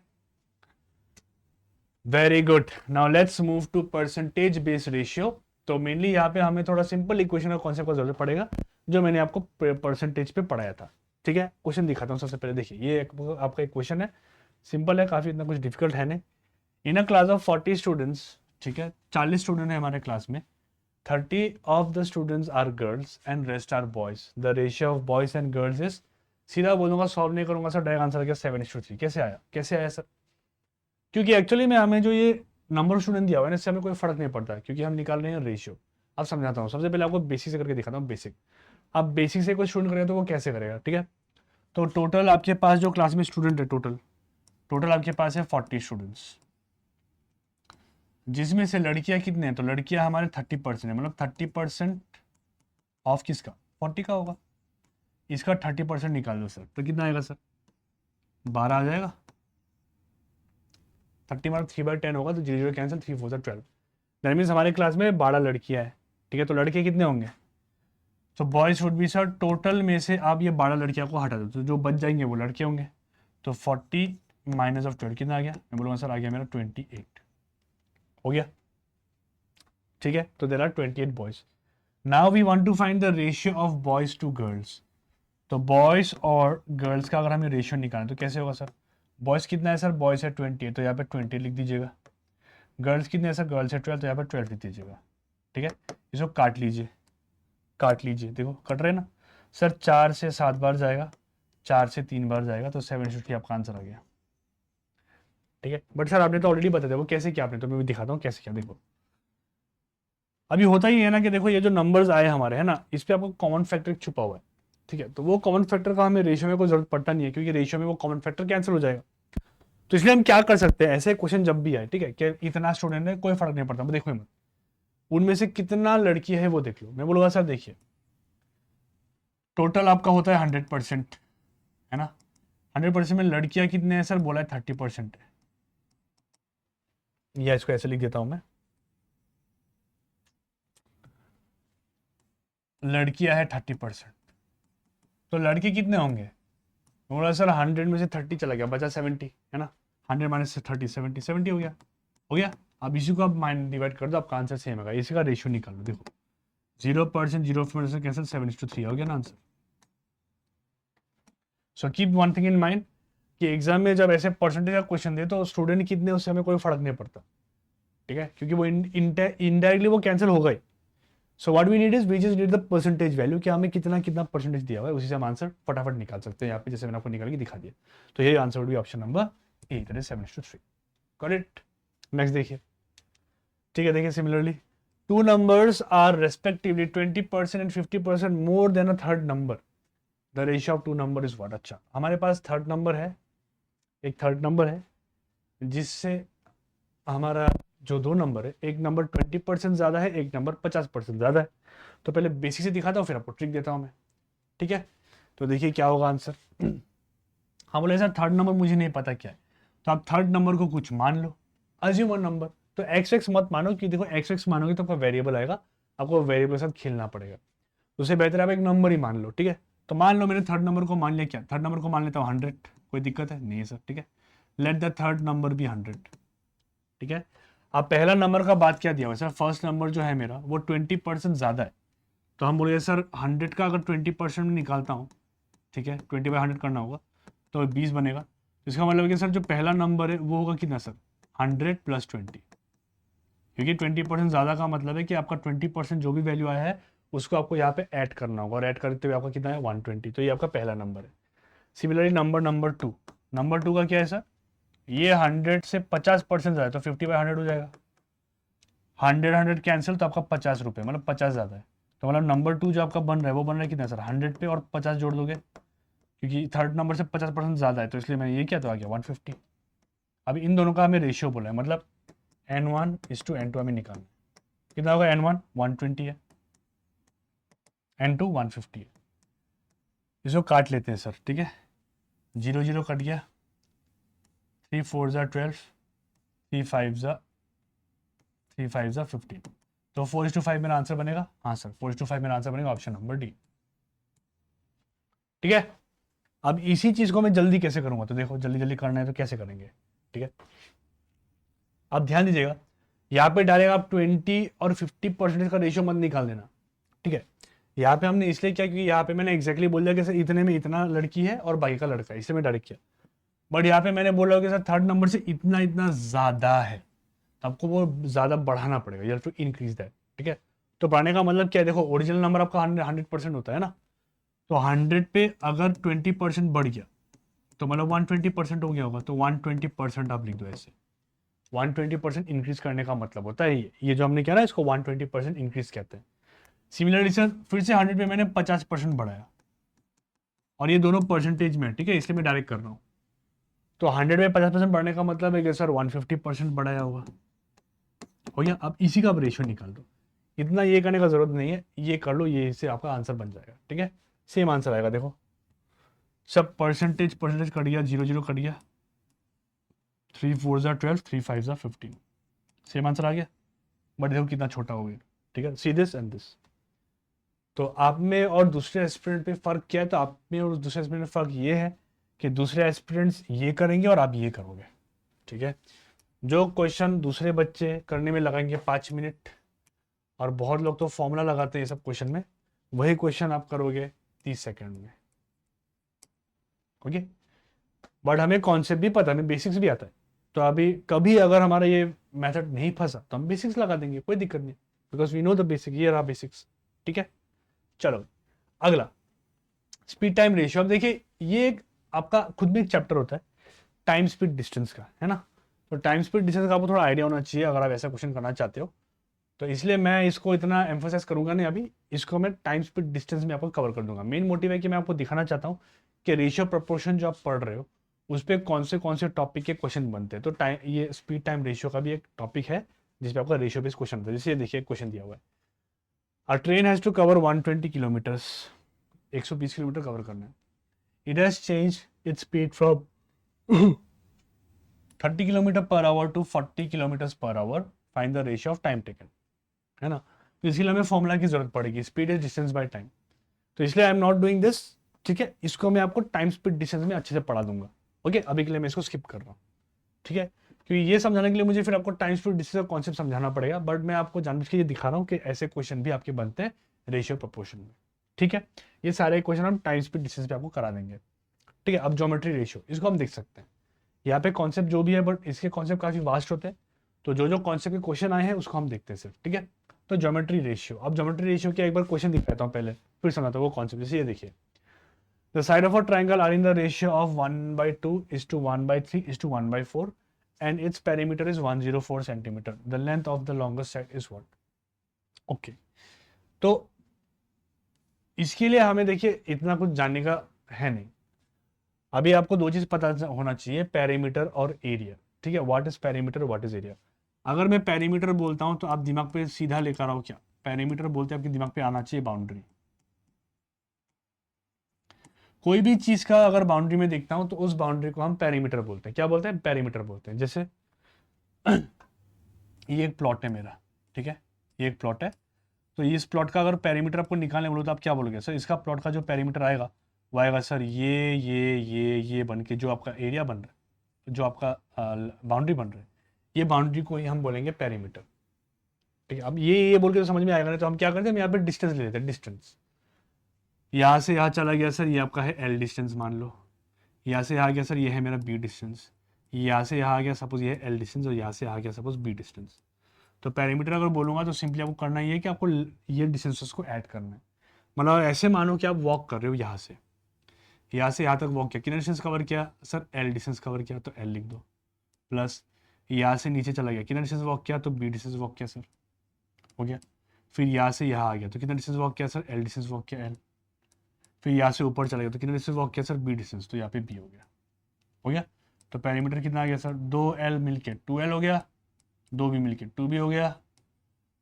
Very good, now let's move to percentage based ratio. तो मेनली यहाँ पे हमें थोड़ा सिंपल इक्वेशन का कॉन्सेप्ट का जरूरत पड़ेगा, जो मैंने आपको परसेंटेज पे पढ़ाया था, ठीक है। क्वेश्चन दिखाता हूँ सबसे पहले, देखिए ये आपका एक क्वेश्चन है, सिंपल है काफी, इतना कुछ डिफिकल्ट है नहीं। In a class of 40 students, ठीक है, 40 स्टूडेंट है हमारे क्लास में, 30 of the students are girls and rest are boys, the ratio of boys and girls is, सीधा बोलूंगा, सॉल्व नहीं करूंगा सर, डायरेक्ट आंसर क्या 7:3। कैसे आया, कैसे आया सर, क्योंकि एक्चुअली में हमें जो ये नंबर ऑफ स्टूडेंट दिया हुआ है ना, इससे हमें कोई फर्क नहीं पड़ता क्योंकि हम निकाल रहे हैं रेशियो। अब समझाता हूँ, सबसे पहले आपको बेसिक से करके दिखाता हूँ। बेसिक, आप बेसिक से कोई स्टूडेंट करेगा तो वो कैसे करेगा, ठीक है। तो टोटल आपके पास जो क्लास में स्टूडेंट है, टोटल टोटल आपके पास है 40 स्टूडेंट्स, जिसमें से लड़कियां कितने हैं, तो लड़कियां हमारे 30% है, मतलब 30% ऑफ किसका, 40 का होगा। इसका 30% निकाल दो सर, तो कितना आएगा सर, 12 आ जाएगा। 30 मार्क 3/10 होगा, तो 0 कैंसिल, 3 4 12। दैट मीन्स हमारे क्लास में 12 लड़कियां हैं, ठीक है। तो लड़के कितने होंगे, तो boys would be sir, total में से आप ये 12 लड़कियों को हटा दो तो जो बच जाएंगे वो लड़के होंगे। तो 40 माइनस ऑफ 12 कितना आ गया, मैं बोलूँगा सर आ गया मेरा 28 हो गया, ठीक है। तो there are 28 boys. Now we want to find the ratio of boys to girls. तो बॉयज और गर्ल्स का अगर हमें रेशियो निकालना तो कैसे होगा सर, बॉयज कितना है सर, बॉयज है 20, तो यहाँ पे 20 लिख दीजिएगा। गर्ल्स कितने हैं सर, गर्ल्स है 12, तो यहाँ पे 12 लिख दीजिएगा, ठीक है। इसको काट लीजिए, काट लीजिए, देखो कट रहे ना सर। 4 से 7 बार जाएगा, 4 से 3 बार जाएगा, तो 750 आपका आंसर आ गया, ठीक है। बट सर आपने तो ऑलरेडी बता दिया वो कैसे किया आपने, तो मैं भी दिखाता हूँ कैसे किया। देखो अभी होता ही है ना कि देखो ये जो नंबर्स आए हमारे, है ना, इस पे आपको कॉमन फैक्टर छुपा हुआ है, ठीक है। तो वो कॉमन फैक्टर का हमें रेशियो में कोई जरूरत पड़ता नहीं है, क्योंकि रेशियो में वो कॉमन फैक्टर कैंसिल हो जाएगा। तो इसलिए हम क्या कर सकते हैं, ऐसे क्वेश्चन जब भी आए, ठीक है, कि इतना स्टूडेंट है कोई फर्क नहीं पड़ता, देखो मत उनमें से कितना लड़की है वो देख लो। मैं बोलूँगा सर देखिए, टोटल आपका होता है 100%, है ना। 100% में लड़कियां कितने हैं सर, बोला है 30% है, या इसको ऐसे लिख देता हूं मैं, लड़कियां है 30%। तो लड़के कितने होंगे, बोला सर 100 में से 30 चला गया, बचा 70, है ना। 100 माइनस 30, 70, 70 हो गया, हो गया। अब इसी को आप माइंड डिवाइड कर दो, आपका आंसर सेम होगा। इसी का रेशियो निकाल लो, देखो 0%, 0% कैंसिल, 7:3 हो गया ना answer. So keep one thing in mind कि एग्जाम में जब ऐसे परसेंटेज का क्वेश्चन दे तो स्टूडेंट कितने, उससे हमें कोई फर्क नहीं पड़ता, ठीक है, क्योंकि वो इनडायरेक्टली वो कैंसिल हो गए। So what we need is we just need the percentage value, कि हमें कितना कितना परसेंटेज दिया हुआ है, उसी से हम आंसर फटाफट निकाल सकते हैं। यहाँ पे जैसे मैंने आपको निकाल के दिखा दिया, तो ये answer would be option number A, that is 7:3। Got it. Next देखिए, ठीक है। देखिए similarly two numbers are respectively 20% and 50% more than a third number, the ratio of two number is what. अच्छा, हमारे पास थर्ड नंबर है, एक third number है जिससे हमारा जो दो नंबर है, एक नंबर 20% ज़्यादा है, एक नंबर 50% ज़्यादा है। तो पहले बेसिक से दिखाता हूँ, फिर आपको ट्रिक देता हूँ मैं, ठीक है। तो देखिए क्या होगा आंसर। हाँ बोले सर थर्ड नंबर मुझे नहीं पता क्या है, तो आप थर्ड नंबर को कुछ मान लो, अज्यूम वन नंबर। तो एक्स एक्स मत मानो, कि देखो एक्स एक्स मानोगे तो आपका वेरिएबल आएगा, आपको वेरिएबल के साथ खेलना पड़ेगा। तो उससे बेहतर आप एक नंबर ही मान लो, ठीक है। तो मान लो मैंने थर्ड नंबर को मान लिया, क्या थर्ड नंबर को मान लेता हूँ 100, कोई दिक्कत है नहीं है सर, ठीक है। Let the third number be 100, ठीक है। अब पहला नंबर का बात क्या दिया हुआ है सर, फर्स्ट नंबर जो है मेरा वो 20% ज़्यादा है, तो हम बोलिए सर 100 का अगर 20% में निकालता हूँ, ठीक है, 20/100 करना होगा तो 20 बनेगा। तो इसका मतलब है कि सर जो पहला नंबर है वो होगा कितना सर, 100 + 20, क्योंकि 20% ज़्यादा का मतलब है कि आपका 20% जो भी वैल्यू आया है उसको आपको यहाँ पे ऐड करना होगा, और ऐड करते हुए आपका कितना है 120, तो ये आपका पहला नंबर है। सिमिलरली नंबर टू का क्या है सर, ये 100 से 50% ज़्यादा है, तो 50/100 हो जाएगा। 100 कैंसिल, तो आपका 50 रुपये, मतलब 50 ज़्यादा है। तो मतलब नंबर टू जो आपका बन रहा है वो बन रहा है कितना सर, 100 पे और 50 जोड़ दोगे, क्योंकि थर्ड नंबर से 50% ज़्यादा है, तो इसलिए मैंने ये किया, तो आ गया 150। अब इन दोनों का हमें रेशियो बोला है, मतलब N1:N2 हमें निकालना है। कितना होगा, N1 120 है, N2 150 है। इसको काट लेते हैं सर, ठीक है। 0 0 कट गया, 3 4 ज़ा 12, 3 5 ज़ा 15, तो 4:5 मेरा आंसर बनेगा। हाँ सर 4:5 मेरा आंसर बनेगा, ऑप्शन नंबर डी, ठीक है। अब इसी चीज को मैं जल्दी कैसे करूंगा, तो देखो जल्दी जल्दी करना है तो कैसे करेंगे, ठीक है। अब ध्यान दीजिएगा, यहाँ पे डायरेक्ट आप 20 और 50% का रेशियो मत निकाल देना, ठीक है। यहाँ पे हमने इसलिए किया क्योंकि यहाँ पे मैंने एग्जैक्टली बोल दिया कि सर इतने में इतना लड़की है और बाकी का लड़का है, इससे मैं डायरेक्ट किया। बट यहाँ पे मैंने बोला कि सर थर्ड नंबर से इतना इतना ज्यादा है, तो आपको वो ज्यादा बढ़ाना पड़ेगा, you have to increase that, ठीक है। तो बढ़ाने का मतलब क्या है, देखो ओरिजिनल नंबर आपका 100% होता है ना, तो 100 पे अगर 20% बढ़ गया तो मतलब 120% हो गया होगा, तो 120% आप लिख दो ऐसे, 120% इंक्रीज करने का मतलब होता है ये जो हमने किया ना, इसको 120% इंक्रीज कहते हैं। सिमिलरली सर फिर से 100 पे मैंने 50% बढ़ाया, और ये दोनों परसेंटेज में, ठीक है, इसलिए मैं डायरेक्ट कर रहा हूँ। तो 100 में 50% बढ़ने का मतलब है कि सर 150% बढ़ाया होगा। हो गया। अब इसी का आप रेशियो निकाल दो, इतना ये करने का जरूरत नहीं है, ये कर लो, ये इससे आपका आंसर बन जाएगा। ठीक है, सेम आंसर आएगा। देखो सब परसेंटेज परसेंटेज कट गया, 0 0 कट गया, 3 4 ज़ा 12, 3 5 ज़ा 15, सेम आंसर आ गया। बट देखो कितना छोटा हो गया। ठीक है, सी दिस एंड दिस। तो आप में और दूसरे एस्पिरेंट में फ़र्क क्या है? तो आप में और दूसरे एस्पिरेंट में फ़र्क ये है कि दूसरे एस्पिरेंट्स ये करेंगे और आप ये करोगे। ठीक है, जो क्वेश्चन दूसरे बच्चे करने में लगाएंगे 5 मिनट, और बहुत लोग तो फॉर्मूला लगाते हैं ये सब क्वेश्चन में, वही क्वेश्चन आप करोगे 30 सेकंड में। ओके, बट हमें कॉन्सेप्ट भी पता है, हमें बेसिक्स भी आता है। तो अभी कभी अगर हमारा ये मेथड नहीं फंसा तो हम बेसिक्स लगा देंगे, कोई दिक्कत नहीं, because we know the basic, ये रहा बेसिक्स। ठीक है, चलो अगला स्पीड टाइम रेशियो। अब देखिए ये एक आपका खुद में एक चैप्टर होता है टाइम स्पीड डिस्टेंस का, है ना। तो टाइम स्पीड डिस्टेंस का आपको थोड़ा आइडिया होना चाहिए अगर आप ऐसा क्वेश्चन करना चाहते हो। तो इसलिए मैं इसको इतना एम्फोसाइज करूंगा नहीं अभी, इसको मैं टाइम स्पीड डिस्टेंस में आपको कवर कर दूंगा। मेन मोटिव है कि मैं आपको दिखाना चाहता हूँ कि रेशियो प्रोपोर्शन जो आप पढ़ रहे हो उस पर कौन से टॉपिक के क्वेश्चन बनते हैं। तो टाइम, ये स्पीड टाइम रेशियो का भी एक टॉपिक है जिसपे आपका रेशियो बेस्ड क्वेश्चन होता है। जैसे ये देखिए क्वेश्चन दिया हुआ है, a train has to cover 120 kilometers, 120 kilometer cover करना है। It has change its speed from 30 kilometer per hour to 40 kilometer per hour, find the ratio of time taken, है ना। तो इसके लिए हमें फॉर्मूला की जरूरत पड़ेगी, speed is distance by time. तो इसलिए I am not doing this. ठीक है, इसको मैं आपको टाइम स्पीड डिस्टेंस में अच्छे से पढ़ा दूंगा। ओके, अभी के लिए मैं इसको स्किप कर रहा हूँ। ठीक है, क्योंकि ये समझाने के लिए मुझे फिर आपको टाइम स्पीड डिस्टेंस का कॉन्सेप्ट समझाना पड़ेगा, बट मैं आपको जानबूझ के ये दिखा रहा हूँ कि ऐसे क्वेश्चन भी आपके बनते हैं रेशियो प्रोपोर्शन में। ठीक है, ये सारे क्वेश्चन हम टाइम स्पीड डिस्टेंस पे आपको करा देंगे। ठीक है, अब ज्योमेट्री रेशियो, इसको हम देख सकते हैं। यहाँ पे कॉन्सेप्ट जो भी है, बट इसके कॉन्सेप्ट काफी वास्ट होते हैं। तो जो जो कॉन्सेप्ट के क्वेश्चन आए हैं उसको हम देखते हैं सिर्फ। ठीक है, तो ज्योमेट्री रेशियो, अब ज्योमेट्री रेशियो के एक बार क्वेश्चन दिख पाता हूँ पहले, फिर समझाता हूँ वो कॉन्सेप्ट। जैसे ये देखिए, the side of a triangle are in the ratio of 1/2:1/3:1/4 and its perimeter is 104 centimeter. The length of the longest side is what? Okay, तो इसके लिए हमें देखिए इतना कुछ जानने का है नहीं। अभी आपको दो चीज पता होना चाहिए, पेरीमीटर और एरिया। ठीक है, what is perimeter, what is area. अगर मैं पेरीमीटर बोलता हूं तो आप दिमाग पे सीधा लेकर आओ क्या, पेरीमीटर बोलते हैं आपके दिमाग पे आना चाहिए बाउंड्री। कोई भी चीज का अगर बाउंड्री में देखता हूं तो उस बाउंड्री को हम पेरीमीटर बोलते हैं। क्या बोलते हैं? पेरीमीटर बोलते हैं। जैसे ये एक प्लॉट है मेरा, ठीक है, ये एक प्लॉट है। तो इस प्लॉट का अगर पेरीमीटर आपको निकालने बोलो तो आप क्या बोलोगे? सर इसका प्लॉट का जो पेरीमीटर आएगा वो आएगा सर ये बन के जो आपका एरिया बन रहा है, जो आपका बाउंड्री बन रहा है, ये बाउंड्री को ही हम बोलेंगे पेरीमीटर। ठीक है, अब ये बोल के तो समझ में आएगा नहीं, तो हम क्या करते हैं, हम यहाँ पे डिस्टेंस ले लेते हैं। डिस्टेंस यहाँ से यहाँ चला गया सर, ये आपका है एल डिस्टेंस मान लो। यहाँ से यहाँ आ गया सर, ये है मेरा बी डिस्टेंस। यहाँ से यहाँ आ गया सपोज ये है एल डिस्टेंस, और यहाँ से आ गया सपोज बी डिस्टेंस। तो पेरीमीटर अगर बोलूँगा तो सिंपली आपको करना ये है कि आपको ये डिस्टेंसेस को ऐड करना है। मतलब ऐसे मानो कि आप वॉक कर रहे हो, यहाँ से यहाँ तक वॉक किया, कितना डिस्टेंस कवर किया सर? एल डिस्टेंस कवर किया, तो एल लिख दो। प्लस यहाँ से नीचे चला गया, कितना डिस्टेंस वॉक किया? तो बी डिस्टेंस वॉक किया सर, हो गया। फिर यहाँ से यहाँ आ गया तो कितना डिस्टेंस वॉक किया सर? एल डिस्टेंस वॉक किया, एल। फिर यहाँ से ऊपर चला गया तो कितना डिस्टेंस वॉक किया सर? बी डिस्टेंस, तो यहाँ पे बी हो गया, हो गया। तो पेरीमीटर कितना आ गया सर? 2L मिलके 2L हो गया, 2B मिलके 2B हो गया,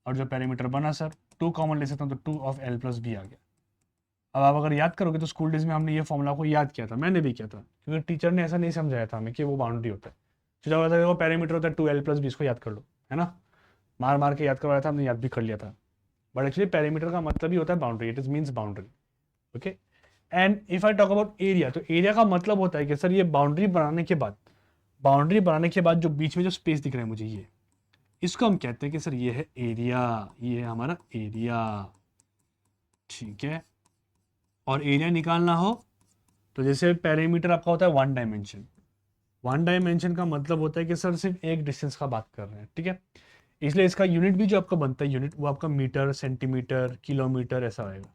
और जो पेरीमीटर बना सर 2 कॉमन ले सकता हूँ तो 2 ऑफ L प्लस बी आ गया। अब आप अगर याद करोगे तो स्कूल डेज में हमने ये फॉर्मूला को याद किया था, मैंने भी किया था, क्योंकि टीचर ने ऐसा नहीं समझाया था हमें कि वो बाउंड्री होता है। तो जब वो पेरीमीटर होता है 2L प्लस बी, इसको याद कर लो, है ना। मार मार के याद करवाया था, हमने याद भी कर लिया था। बट एक्चुअली पेरीमीटर का मतलब ही होता है boundary, it is means boundary. Okay, and if I talk about area, तो एरिया का मतलब होता है कि सर ये बाउंड्री बनाने के बाद जो बीच में जो स्पेस दिख रहा है मुझे, ये इसको हम कहते हैं कि सर ये है एरिया, ये है हमारा एरिया। ठीक है, और एरिया निकालना हो तो जैसे पेरीमीटर आपका होता है 1 डायमेंशन। 1 डायमेंशन का मतलब होता है कि सर सिर्फ एक डिस्टेंस का बात कर रहे हैं। ठीक है, इसलिए इसका यूनिट भी जो आपका बनता है यूनिट, वो आपका मीटर, सेंटीमीटर, किलोमीटर ऐसा आएगा।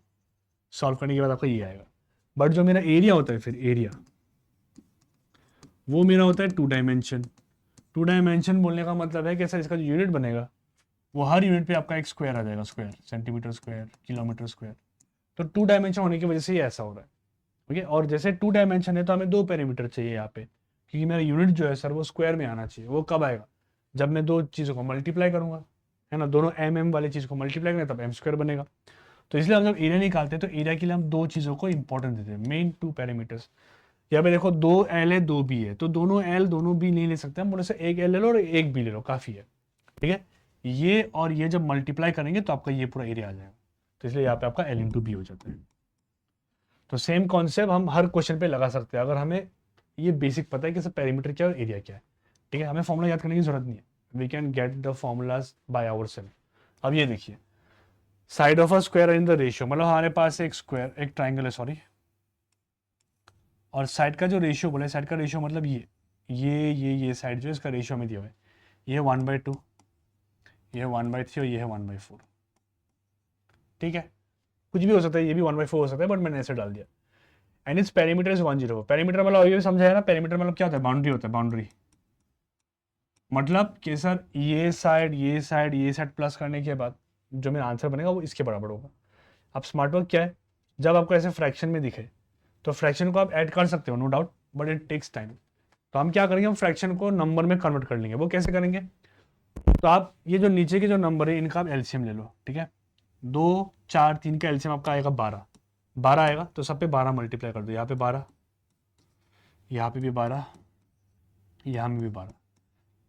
सॉल्व करने के बाद आपका ये आएगा। बट जो मेरा एरिया होता है, फिर एरिया वो मेरा होता है 2 डायमेंशन। टू डायमेंशन बोलने का मतलब है कि सर इसका जो यूनिट बनेगा वो हर यूनिट पे आपका एक स्क्वायर आ जाएगा, square, centimetre square, kilometre square. तो टू डायमेंशन होने की वजह से ये ऐसा हो रहा है। ओके, और जैसे टू डायमेंशन है तो हमें दो पैरामीटर चाहिए यहाँ पे, क्योंकि मेरा यूनिट जो है सर वो स्क्वायर में आना चाहिए। वो कब आएगा? जब मैं दो चीज़ों को मल्टीप्लाई करूंगा, है ना, दोनों एम वाली चीज़ को मल्टीप्लाई करें तब एम स्क्वायर बनेगा। तो इसलिए हम जब एरिया निकालते हैं तो एरिया के लिए हम दो चीज़ों को इंपॉर्टेंट देते हैं, मेन टू पैरामीटर्स। यहाँ पे देखो दो एल है दो बी है, तो दोनों एल दोनों बी नहीं ले सकते हम, बोले से एक एल ले लो और एक बी ले लो, काफ़ी है। ठीक है, ये और ये जब मल्टीप्लाई करेंगे तो आपका ये पूरा एरिया आ जाएगा। तो इसलिए यहाँ पे आपका एल इंटू बी हो जाता है। तो सेम कॉन्सेप्ट हम हर क्वेश्चन पे लगा सकते हैं अगर हमें ये बेसिक पता है कि सब पैरामीटर क्या है और एरिया क्या है। ठीक है, हमें फॉर्मूला याद करने की जरूरत नहीं है, we can get the formulas by our self. अब ये देखिए, side of a square in the ratio, मतलब हमारे पास एक स्क्वायर, एक ट्राइंगल है सॉरी, और साइड का जो रेशियो बोले, साइड का रेशियो मतलब ये साइड जो है इसका रेशियो में दिया हुआ है, ये 1/2, ये 1/3 और ये है 1/4। ठीक है, कुछ भी हो सकता है, ये भी 1/4 हो सकता है, बट मैंने ऐसे डाल दिया। And its perimeter is 1/0। Perimeter मतलब ये समझा है ना, पेरीमीटर मतलब क्या होता है? बाउंड्री होता है, बाउंड्री मतलब कि सर ये साइड प्लस करने के बाद जो मेरा आंसर बनेगा वो इसके बराबर होगा। अब स्मार्ट वर्क क्या है, जब आपको ऐसे फ्रैक्शन में दिखे तो फ्रैक्शन को आप ऐड कर सकते हो, no doubt, but it takes time. तो हम क्या करेंगे, हम फ्रैक्शन को नंबर में कन्वर्ट कर लेंगे। वो कैसे करेंगे? तो आप ये जो नीचे के जो नंबर है इनका आप एलसीएम ले लो। ठीक है, 2 4 3 का एलसीएम आपका आएगा 12, 12 आएगा, तो सब पे 12 मल्टीप्लाई कर दो। यहाँ पे 12, यहाँ पे भी 12, यहाँ में भी 12,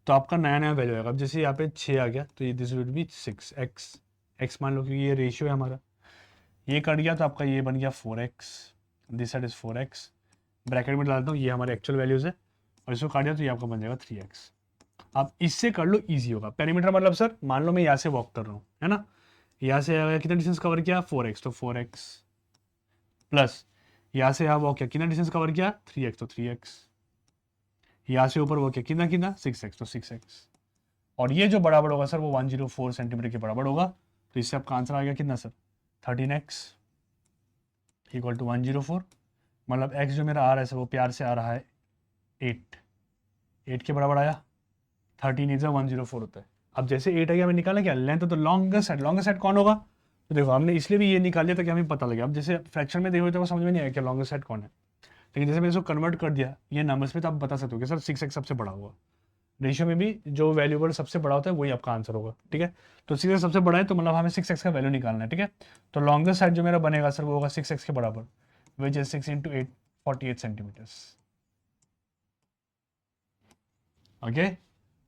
तो आपका नया नया वैल्यू आएगा। अब जैसे यहाँ पे 6 आ गया तो ये this will B 6x, x मान लो क्योंकि ये रेशियो है हमारा। ये कट गया तो आपका ये बन गया 4x, this side is 4x, bracket में डालता हूँ, ये हमारे एक्चुअल वैल्यूज है, और इसको काट दिया तो ये आपका बन जाएगा 3x। आप इससे कर लो, ईजी होगा। पेरीमीटर मतलब सर मान लो मैं यहाँ से वॉक कर रहा हूँ, है ना, यहाँ से कितना डिस्टेंस कवर किया? 4x, तो 4x प्लस यहाँ से यहाँ वॉक किया, कितना डिस्टेंस कवर किया? 3x, तो 3x, यहाँ से ऊपर वॉक किया, कितना कितना? 6x, तो 6x, और ये जो बराबर होगा सर वो 104 सेंटीमीटर के बराबर होगा। तो इससे आपका आंसर आ गया कितना सर? 13x इक्वल टू 104, मतलब x जो मेरा आ रहा है सर वो प्यार से आ रहा है 8 के बराबर आया। 13 इज 104 होता है। अब जैसे 8 आ गया, हमें निकालना क्या? लेंथ, तो लॉन्गेस्ट साइड कौन होगा? तो देखो हमने इसलिए भी ये निकाल लिया ताकि हमें पता लगे। अब जैसे फ्रैक्शन में देखो तो समझ में नहीं आया कि लॉन्गेस्ट साइड कौन है, लेकिन जैसे मैंने इसको कन्वर्ट कर दिया ये नंबर्स में, तो आप बता सकते हो कि सर 6x सबसे बड़ा होगा। रेशियो में भी जो वैल्यूबल सबसे बड़ा होता है वही आपका आंसर होगा। ठीक है, तो 6x सबसे बड़ा है तो मतलब हमें 6x का वैल्यू निकालना है। ठीक है, तो लॉन्गेस्ट साइड जो मेरा बनेगा सर वो होगा 6x के बराबर, विच इज 6 × 8 48 सेंटीमीटर्स। ओके,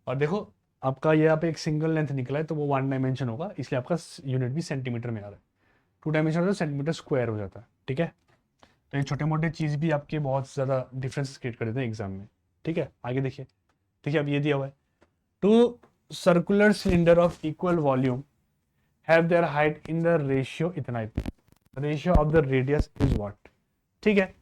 और देखो आपका यहाँ पे एक सिंगल लेंथ निकला है तो वो 1 डायमेंशन होगा, इसलिए आपका यूनिट भी सेंटीमीटर में आ रहा है। 2 डायमेंशन तो सेंटीमीटर स्क्वायर हो जाता है। ठीक है, तो ये छोटे मोटे चीज़ भी आपके बहुत ज़्यादा डिफरेंस क्रिएट कर देते हैं एग्जाम में। ठीक है, आगे देखिए। ठीक है, अब ये दिया हुआ है, two circular cylinder of equal volume have their height in the ratio इतना, ratio of the radius is what. ठीक है,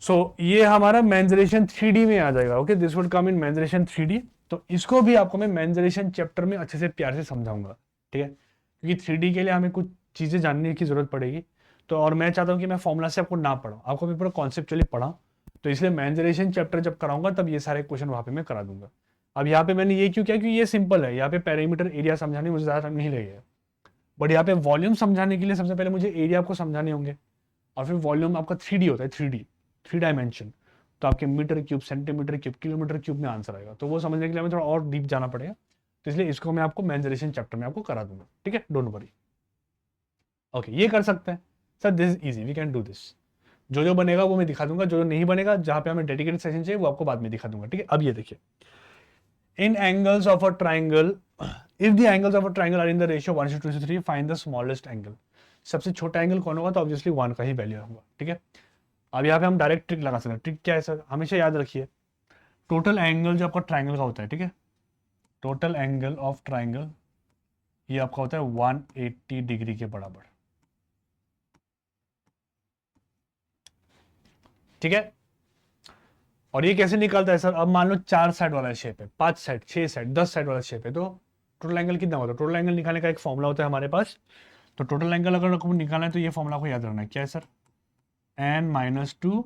सो ये हमारा मेंसुरेशन 3D में आ जाएगा। Okay, this would come in mensuration 3D। तो इसको भी आपको मैं मेंसुरेशन चैप्टर में अच्छे से प्यार से समझाऊंगा। ठीक है, क्योंकि 3D के लिए हमें कुछ चीज़ें जानने की जरूरत पड़ेगी। तो और मैं चाहता हूँ कि मैं फॉर्मूला से आपको ना पढ़ाऊँ, आपको मैं पूरा कॉन्सेप्चुअली पढ़ाऊँ। तो इसलिए मेंसुरेशन चैप्टर जब कराऊंगा तब ये सारे क्वेश्चन वहाँ पे मैं करा दूंगा। अब यहाँ पे मैंने ये क्यों किया? क्योंकि ये सिंपल है, यहाँ पे पेरीमीटर एरिया समझाने में मुझे ज़्यादा टाइम नहीं लगेगा, बट यहाँ पे वॉल्यूम समझाने के लिए सबसे पहले मुझे एरिया आपको समझाने होंगे, और फिर वॉल्यूम आपका 3D होता है, 3 डायमेंशन। तो आपके meter cube, centimeter cube, kilometer cube में आंसर आएगा। तो वो समझने के लिए हमें थोड़ा और डीप जाना पड़ेगा, तो इसलिए इसको मैं आपको मेंसुरेशन चैप्टर में आपको करा दूंगा। ठीक है, डोंट वरी। ओके, ये कर सकते हैं sir, this is easy, we can do this. जो जो बनेगा वो मैं दिखा दूंगा, जो जो नहीं बनेगा, जहाँ पे हमें डेडिकेटेड सेशन चाहिए वो आपको बाद में दिखा दूंगा। ठीक है, अब ये देखिए, in angles of a triangle, if the angles of a triangle are in the ratio 1:3, find the smallest angle. सबसे छोटा एंगल कौन होगा? तो ऑब्वियसली 1 का ही वैल्यू होगा। ठीक है, अब यहाँ पे हम डायरेक्ट ट्रिक लगा सकते हैं। ट्रिक क्या है सर? हमेशा याद रखिए, टोटल एंगल जो आपका ट्राइंगल का होता है, ठीक है, टोटल एंगल ऑफ ट्राइंगल ये आपका होता है 180 डिग्री के बराबर। ठीक है, और ये कैसे निकलता है सर? अब मान लो 4 साइड वाला शेप है, 5 साइड, 6 साइड, 10 साइड वाला शेप है, तो टोटल एंगल कितना होता है? टोटल एंगल निकालने का एक फॉर्मूला होता है हमारे पास। तो टोटल एंगल अगर आपको निकालना है तो ये फॉर्मूला को याद रखना है। क्या है सर? n - 2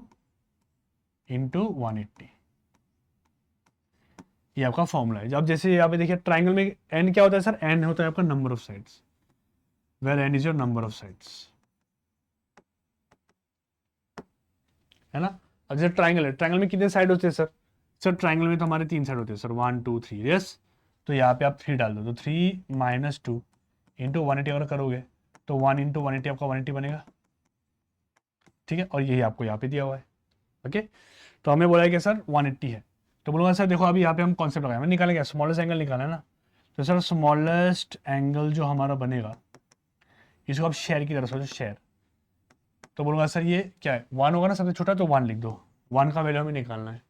× 180। ये आपका फॉर्मूला है। जब जैसे यहाँ पे देखिए ट्राइंगल में एन क्या होता है सर, एन होता है आपका number of sides, where N is your number of sides, है ना। अब जैसे ट्राइंगल है, ट्राइंगल में कितने साइड होते हैं सर, सर ट्राइंगल में तो हमारे 3 साइड होते हैं सर, 1 2 3, यस। तो यहाँ पे आप 3 डाल दो, तो 3 माइनस 2 इंटू 180 अगर करोगे तो 1 इंटू 180 आपका 180 बनेगा, ठीक है। और यही आपको यहाँ पे दिया हुआ है, ओके। तो हमें बोला है कि सर 180 है, तो बोलूँगा सर देखो अभी यहाँ पे हम कॉन्सेप्ट लगाए, मैं निकालेंगे स्मॉलेस्ट एंगल निकाला है ना, तो सर स्मॉलेस्ट एंगल जो हमारा बनेगा इसको आप शेयर की तरह सोचो, शेयर। तो बोलूँगा सर ये क्या है, 1 होगा ना सबसे छोटा, तो 1 लिख दो, 1 का वैल्यू हमें निकालना है।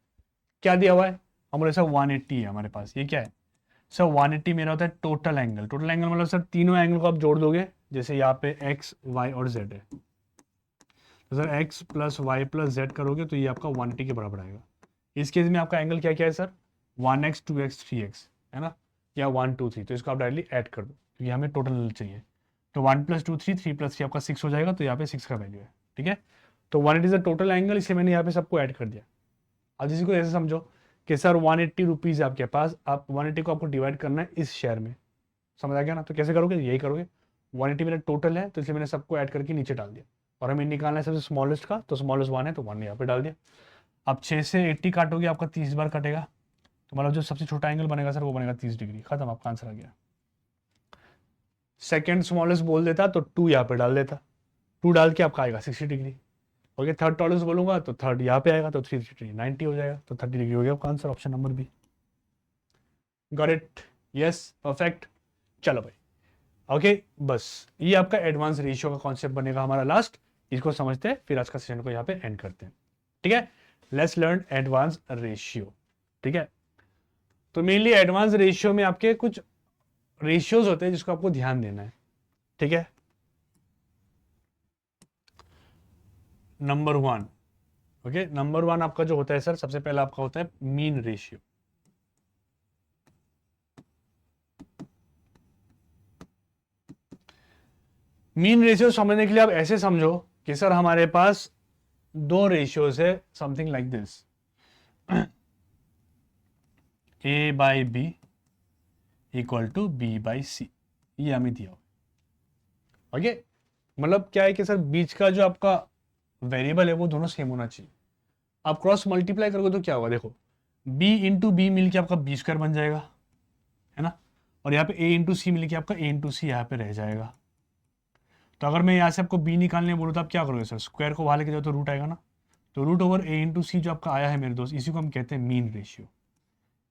क्या दिया हुआ है, हम बोले सर 180 है हमारे पास, ये क्या है सर 180 मेरा होता है टोटल एंगल। टोटल एंगल मतलब सर तीनों एंगल को आप जोड़ दोगे, जैसे यहाँ पे एक्स वाई और जेड है, तो sir X plus Y plus Z करोगे तो ये आपका 180 के बराबर आएगा। इस केस में आपका एंगल क्या क्या है सर, 1x 2x 3x, है ना, या 1 2 3, तो इसको आप डायरेक्टली ऐड कर दो क्योंकि हमें टोटल चाहिए। तो 1 + 2 3, 3 + 3 आपका 6 हो जाएगा, तो यहाँ पे 6 का वैल्यू है, ठीक है। तो 180 इज द टोटल एंगल, इसलिए मैंने यहाँ पे सबको ऐड कर दिया। अब जिसको ऐसे समझो कि सर 180 रुपीज़ आपके पास, आप 180 को आपको डिवाइड करना है इस शेयर में, समझ आ गया ना। तो कैसे करोगे, यही करोगे, 180 मेरा टोटल है तो इसलिए मैंने सबको ऐड करके नीचे डाल दिया, और हमें निकालना है सबसे स्मॉलेस्ट का, तो स्मॉलेस्ट 1 है तो 1 यहाँ पे डाल दिया। अब 6 से 80 काटोगे आपका 30 बार कटेगा, तो मतलब जो सबसे छोटा एंगल बनेगा सर वो बनेगा 30 डिग्री, खत्म, आपका आंसर आ गया। सेकेंड स्मॉलेस्ट बोल देता तो 2 यहाँ पे डाल देता, 2 डाल के आपका आएगा 60 डिग्री। ओके, थर्ड टॉलेंस बोलूंगा तो थर्ड यहाँ पे आएगा, तो 360 90 हो जाएगा, तो 30 डिग्री हो गया आपका answer, option number B. Got it, yes, perfect. चलो भाई, ओके, बस ये आपका एडवांस रेशियो का कॉन्सेप्ट बनेगा हमारा लास्ट, इसको समझते हैं फिर आज का सेशन को यहाँ पे एंड करते हैं, ठीक है। लेट्स लर्न एडवांस रेशियो, ठीक है। तो मेनली एडवांस रेशियो में आपके कुछ रेशियोज होते हैं जिसको आपको ध्यान देना है, ठीक है। नंबर 1, ओके, नंबर 1 आपका जो होता है सर, सबसे पहला आपका होता है मीन रेशियो। मीन रेशियो समझने के लिए आप ऐसे समझो कि सर हमारे पास 2 रेशियोज है, something like this, A by B equal to B by C, ये हमें दिया हो, ओके। मतलब क्या है कि सर बीच का जो आपका वेरिएबल है वो दोनों सेम होना चाहिए। आप क्रॉस मल्टीप्लाई करोगे तो क्या होगा, देखो b इंटू बी मिल के आपका बी स्क्वायर बन जाएगा, है ना, और यहाँ पे a इंटू सी मिल के आपका a इंटू सी यहाँ पे रह जाएगा। तो अगर मैं यहाँ से आपको b निकालने बोलूँ तो आप क्या करोगे सर, स्क्वायर को वहाँ लेके जाओ तो रूट आएगा ना, तो रूट ओवर a इंटू सी जो आपका आया है मेरे दोस्त, इसी को हम कहते हैं mean ratio.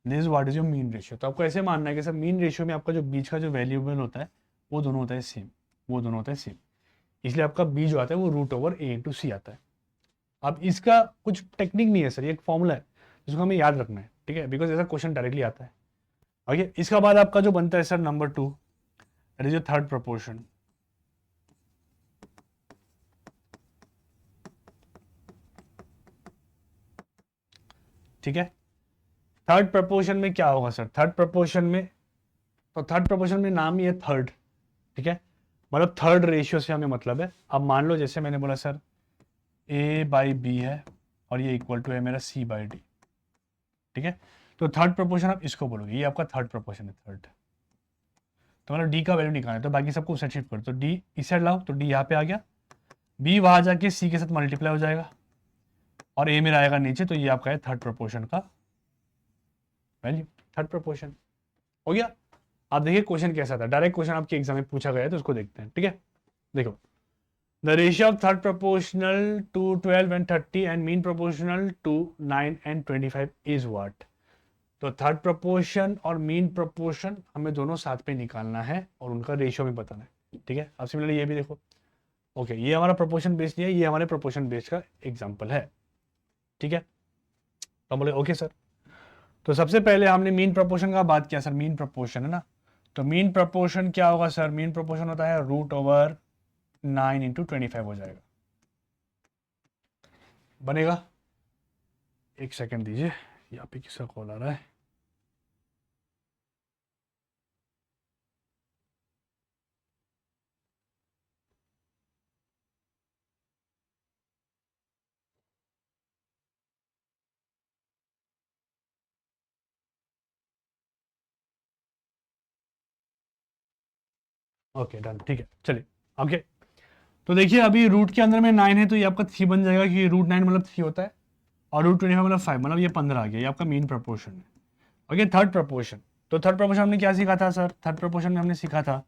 This what is your mean ratio. तो आपको ऐसे मानना है कि सर मीन रेशियो में आपका जो बीच का जो वैल्यूएबल होता है वो दोनों होता है सेम, वो दोनों होता है सेम, इसलिए आपका बी जो आता है वो रूट ओवर a इंटू सी आता है। अब इसका कुछ टेक्निक नहीं है सर, ये एक फॉर्मूला है जिसको हमें याद रखना है, ठीक है, बिकॉज ऐसा क्वेश्चन डायरेक्टली आता है। ओके, इसका बाद आपका जो बनता है sir number 2, that is your third proportion, ठीक है। थर्ड प्रपोर्शन में क्या होगा सर, थर्ड प्रपोर्शन में, तो थर्ड प्रपोर्शन में नाम ही है थर्ड, ठीक है, मतलब थर्ड रेशियो से हमें मतलब है। अब मान लो जैसे मैंने बोला सर a बाई बी है और ये इक्वल टू है मेरा c बाई डी, ठीक है। तो थर्ड प्रपोर्शन आप इसको बोलोगे, ये आपका थर्ड प्रपोर्शन है, थर्ड। तो मतलब डी का वैल्यू निकालना है, तो बाकी सबको उसे शिफ्ट करो, तो डी इस साइड लाओ, तो डी यहाँ पे आ गया, बी वहां जाके सी के साथ मल्टीप्लाई हो जाएगा, और ए मेरा आएगा नीचे, तो ये आपका है थर्ड प्रपोर्शन का वैल्यू, थर्ड प्रपोर्शन हो गया। आप देखिए क्वेश्चन कैसा था, डायरेक्ट क्वेश्चन आपके एग्जाम में पूछा गया है, तो उसको देखते हैं, ठीक है। देखो, the ratio of third proportional to 12 and 30 and mean proportional to 9 and 25 is what. तो थर्ड प्रपोर्शन और मीन प्रपोर्शन हमें दोनों साथ पे निकालना है और उनका रेशियो भी बताना है, ठीक है। अब सिमिलरली ये भी देखो, ओके, ये हमारा प्रोपोर्शन बेस्ड नहीं है, ये हमारे प्रोपोर्शन बेस्ड का एग्जांपल है, ठीक है। तो हम बोले ओके सर, तो सबसे पहले हमने मीन प्रोपोर्शन का बात किया सर, मीन प्रोपोर्शन है ना, तो मीन प्रोपोर्शन क्या होगा सर, मीन प्रोपोर्शन होता है रूट ओवर 9 इंटू 25 हो जाएगा, बनेगा। एक सेकेंड दीजिए, यहाँ पे किसका कॉल आ रहा है। ओके डन, ठीक है चलिए। ओके तो देखिए अभी रूट के अंदर में 9 है तो ये आपका 3 बन जाएगा, क्योंकि रूट 9 मतलब 3 होता है, और रूट 25 मतलब 5, मतलब ये 15 आ गया, ये आपका मीन प्रपोर्शन है। ओके थर्ड प्रपोर्शन, तो थर्ड प्रपोर्शन हमने क्या सीखा था सर? थर्ड प्रपोर्शन में हमने सीखा था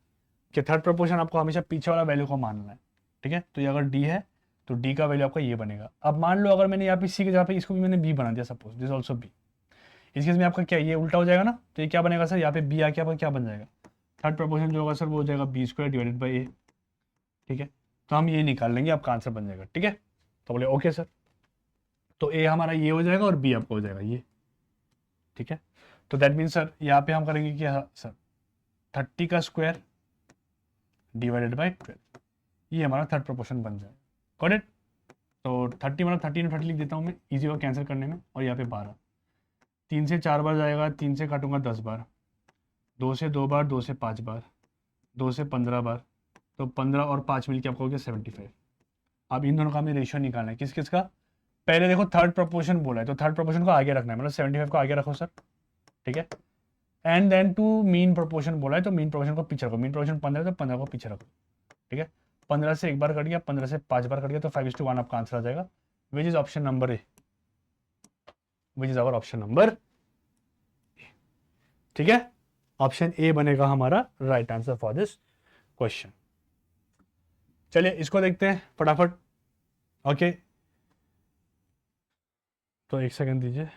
कि थर्ड प्रपोर्शन आपको हमेशा पीछे वाला वैल्यू को मानना है, ठीक है। तो ये अगर डी है तो डी का वैल्यू आपका ये बनेगा। अब मान लो अगर मैंने यहाँ पे सी के जगह पे इसको भी मैंने बी बना दिया, सपोज दिस ऑल्सो बी, इस केस में आपका क्या ये उल्टा हो जाएगा ना, तो ये क्या बनेगा सर? यहाँ पे बी आके आपका क्या बन जाएगा? थर्ड प्रपोर्शन जो होगा सर वो हो जाएगा बी स्क्वायर डिवाइडेड बाई ए, ठीक है। तो हम ये निकाल लेंगे, आपका आंसर बन जाएगा, ठीक है। तो बोले ओके सर, तो ए हमारा ये हो जाएगा और बी आपका हो जाएगा ये, ठीक है। तो दैट मीन सर यहाँ पे हम करेंगे कि हाँ सर 30 का स्क्वायर डिवाइडेड बाई 12, ये हमारा थर्ड प्रोपोर्शन बन जाएगा। Got it? तो 30 मतलब 30 30 लिख देता हूँ मैं, इजी होगा कैंसिल करने में, और यहाँ पे 12, 3 से 4 बार जाएगा, 3 से काटूंगा 10 बार, 2 से 2 बार, 2 से 5 बार, 2 से 15 बार, तो 15 और 5 मिलकर आपको हो गया 75। अब इन दोनों का हमें रेशियो निकालना है, किस किस का? पहले देखो थर्ड प्रोपोर्शन बोला है तो थर्ड प्रोपोर्शन को आगे रखना है, मतलब 75 को आगे रखो सर, ठीक है। And then to mean proportion बोला है तो मीन प्रोपोर्शन को पीछे रखो, मीन प्रोपोर्शन 15 है तो 15 को पीछे रखो, ठीक है। 15 से एक बार कट गया, 15 से 5 बार कट गया, तो 5:1 आपका आंसर आ जाएगा, which is option number A, which is our option number, ठीक है। ऑप्शन ए बनेगा हमारा right answer for this question. चलिए इसको देखते हैं फटाफट। ओके तो एक सेकंड दीजिए।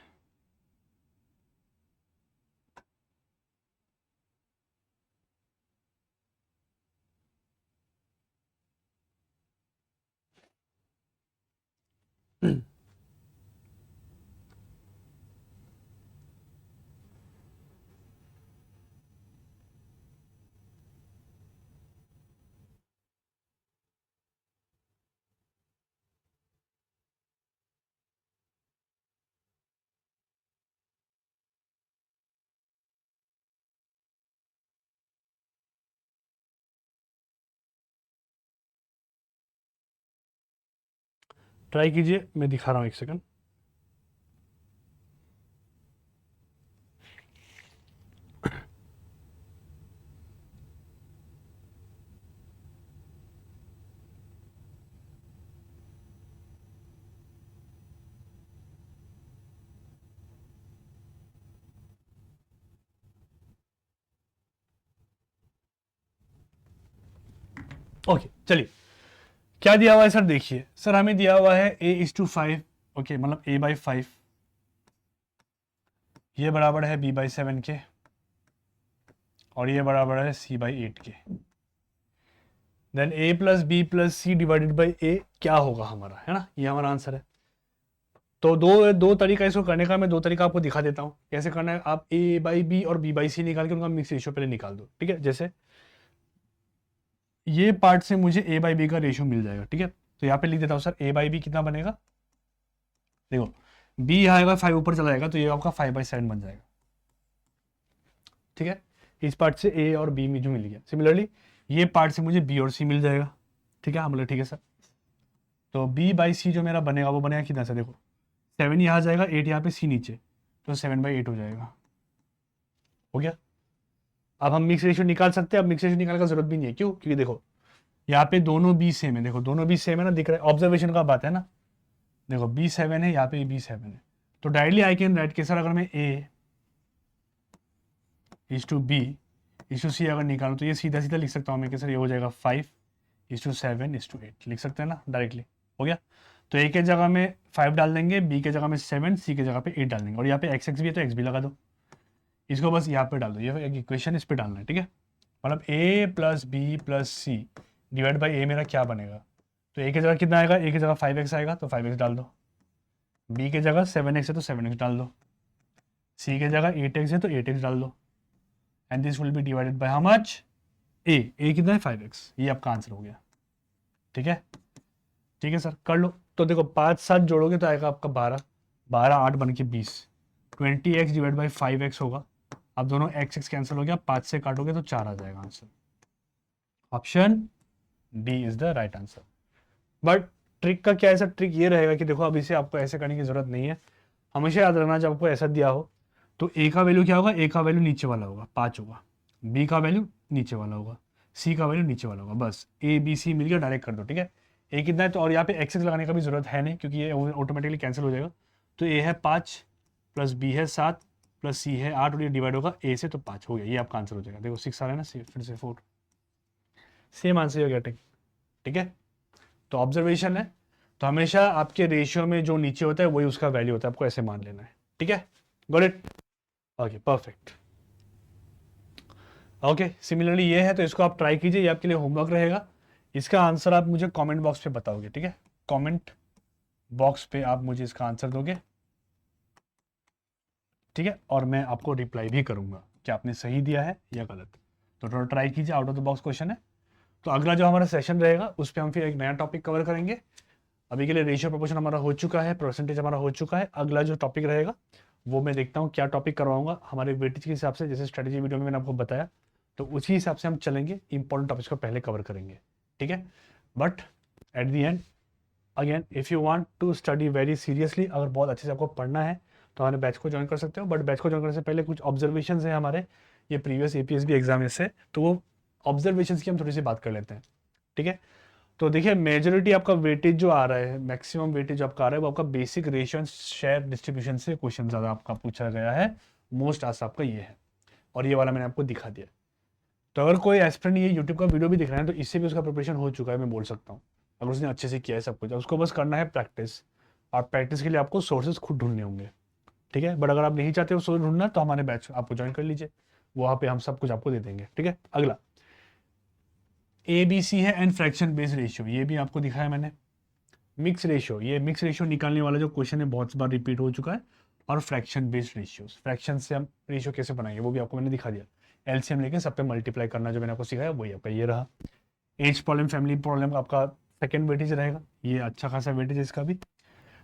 ट्राई कीजिए, मैं दिखा रहा हूँ, एक सेकंड। ओके चलिए, क्या दिया हुआ है सर? देखिए सर हमें दिया हुआ है a:5, ओके मतलब a/5, ये बराबर है b/7 के, और ये बराबर है c/8 के। Then a plus B plus C divided by A क्या होगा हमारा, है ना, ये हमारा आंसर है। तो दो दो तरीका इसको करने का, मैं दो तरीका आपको दिखा देता हूँ कैसे करना है। आप a/b और b/c निकाल के उनका मिक्स रेशियो पहले निकाल दो, ठीक है। जैसे ये पार्ट से मुझे a/b का रेशियो मिल जाएगा, ठीक है। तो यहाँ पे लिख देता हूँ सर a/b कितना बनेगा, देखो b यहाँ आएगा 5 ऊपर चला जाएगा तो ये आपका 5/7 बन जाएगा, ठीक है। इस पार्ट से a और b में जो मिल गया, सिमिलरली ये पार्ट से मुझे b और c मिल जाएगा, ठीक है। हम बोले ठीक है सर, तो b/c जो मेरा बनेगा वो बनेगा कितना सा, देखो 7 यहाँ जाएगा, 8 यहाँ पे, c नीचे, तो 7/8 हो जाएगा, हो गया। अब हम मिक्स रेशियो निकाल सकते हैं, अब मिक्स रेशियो निकालने का जरूरत भी नहीं है, क्यों? क्योंकि देखो यहाँ पे दोनों b सेम है, देखो दोनों b सेम है ना, दिख रहा है, ऑब्जर्वेशन का बात है ना। देखो b7 है, यहाँ पे b7 है, तो डायरेक्टली आई कैन राइट के सर अगर मैं a:b:c अगर निकालूँ तो ये सीधा सीधा लिख सकता हूँ मैं कि सर ये हो जाएगा 5:7:8 लिख सकते हैं ना, डायरेक्टली हो गया। तो a के जगह में 5 डाल देंगे, b के जगह में 7, c के जगह पे 8 डाल देंगे, और यहाँ पे x भी है तो x भी लगा दो, इसको बस यहाँ पे डाल दो, ये इक्वेशन इस पे डालना है, ठीक है। मतलब a plus B plus C divide by A मेरा क्या बनेगा, तो a की जगह कितना आएगा, a की जगह 5x आएगा तो 5x डाल दो, b की जगह 7x है तो 7x डाल दो, c की जगह 8x है तो 8x डाल दो, and this will B divided by how much, a कितना है 5x, ये आपका आंसर हो गया, ठीक है। ठीक है सर कर लो। तो देखो 5 7 जोड़ोगे तो आएगा आपका 12, 12 8 बन के 20, 20x डिवाइड बाई 5x होगा। अब दोनों x कैंसिल हो गया, 5 से काटोगे तो 4 आ जाएगा answer. Option D is the right answer. But trick का क्या है सर? ट्रिक ये रहेगा कि देखो अब इसे आपको ऐसे करने की जरूरत नहीं है, हमेशा याद रखना जब आपको ऐसा दिया हो तो a का वैल्यू क्या होगा, a का वैल्यू नीचे वाला होगा 5 होगा, b का वैल्यू नीचे वाला होगा, सी का वैल्यू नीचे वाला होगा, बस ए बी सी मिल गया, डायरेक्ट कर दो, ठीक है। ए कितना है, तो और यहाँ पे एक्स लगाने का भी जरूरत है नहीं क्योंकि ये ऑटोमेटिकली कैंसिल हो जाएगा। तो ए है 5 प्लस बी है 7 प्लस सी है 8 और ये डिवाइड होगा ए से, तो 5 हो गया, ये आपका आंसर हो जाएगा। देखो 6 आ रहा है ना, फिर से 4, सेम आंसर हो गया, ठीक है। तो ऑब्जर्वेशन है, तो हमेशा आपके रेशियो में जो नीचे होता है वही उसका वैल्यू होता है, आपको ऐसे मान लेना है, ठीक है। Got it, okay perfect. Okay similarly ये है, तो इसको आप ट्राई कीजिए, ये आपके लिए होमवर्क रहेगा। इसका आंसर आप मुझे कमेंट बॉक्स पे बताओगे, ठीक है। कमेंट बॉक्स पे आप मुझे इसका आंसर दोगे, ठीक है, और मैं आपको रिप्लाई भी करूंगा कि आपने सही दिया है या गलत। तो थोड़ा ट्राई कीजिए, out of the box question है। तो अगला जो हमारा सेशन रहेगा उस पर हम फिर एक नया टॉपिक कवर करेंगे। अभी के लिए रेशियो प्रोपोर्शन हमारा हो चुका है, परसेंटेज हमारा हो चुका है। अगला जो टॉपिक रहेगा वो मैं देखता हूँ क्या टॉपिक करवाऊंगा हमारे वेटेज के हिसाब से, जैसे स्ट्रेटेजी वीडियो में मैंने आपको बताया, तो उसी हिसाब से हम चलेंगे, इंपॉर्टेंट टॉपिक्स को पहले कवर करेंगे, ठीक है। But at the end again, if you want to study very seriously, अगर बहुत अच्छे से आपको पढ़ना है तो हमारे बैच को ज्वाइन कर सकते हो। बट बैच को ज्वाइन करने से पहले कुछ ऑब्जर्वेशन है हमारे ये प्रीवियस APSB एग्जाम से, तो वो ऑब्जर्वेशन की हम थोड़ी सी बात कर लेते हैं, ठीक है। तो देखिए मेजोरिटी आपका वेटेज जो आ रहा है, मैक्सिमम वेटेज जो आपका आ रहा है वो आपका बेसिक रेशियो शेयर डिस्ट्रीब्यूशन से क्वेश्चन ज़्यादा आपका पूछा गया है। मोस्ट आंसर आपका ये है, और ये वाला मैंने आपको दिखा दिया। तो अगर कोई एस्पिरेंट ये यूट्यूब का वीडियो भी दिख रहा है तो इससे भी उसका प्रिपरेशन हो चुका है, मैं बोल सकता हूँ। अगर उसने अच्छे से किया है सब कुछ, उसको बस करना है प्रैक्टिस, और प्रैक्टिस के लिए आपको सोर्सेज खुद ढूंढने होंगे, ठीक है। बट अगर आप नहीं चाहते हो सोर्स ढूंढना तो हमारे बैच आपको ज्वाइन कर लीजिए, वहाँ पे हम सब कुछ आपको दे देंगे, ठीक है। अगला ABC है एंड फ्रैक्शन बेस्ड रेशियो, ये भी आपको दिखाया मैंने। मिक्स रेशियो, ये मिक्स रेशियो निकालने वाला जो क्वेश्चन है बहुत बार रिपीट हो चुका है। और फ्रैक्शन बेस्ड रेशियोज, फ्रैक्शन से हम रेशियो कैसे बनाएंगे वो भी आपको मैंने दिखा दिया। LCM लेके सब पे मल्टीप्लाई करना जो मैंने आपको सिखाया वही आपका ये रहा। एज प्रॉब्लम, फैमिली प्रॉब्लम आपका सेकेंड वेटेज रहेगा, ये अच्छा खासा वेटेज है इसका भी।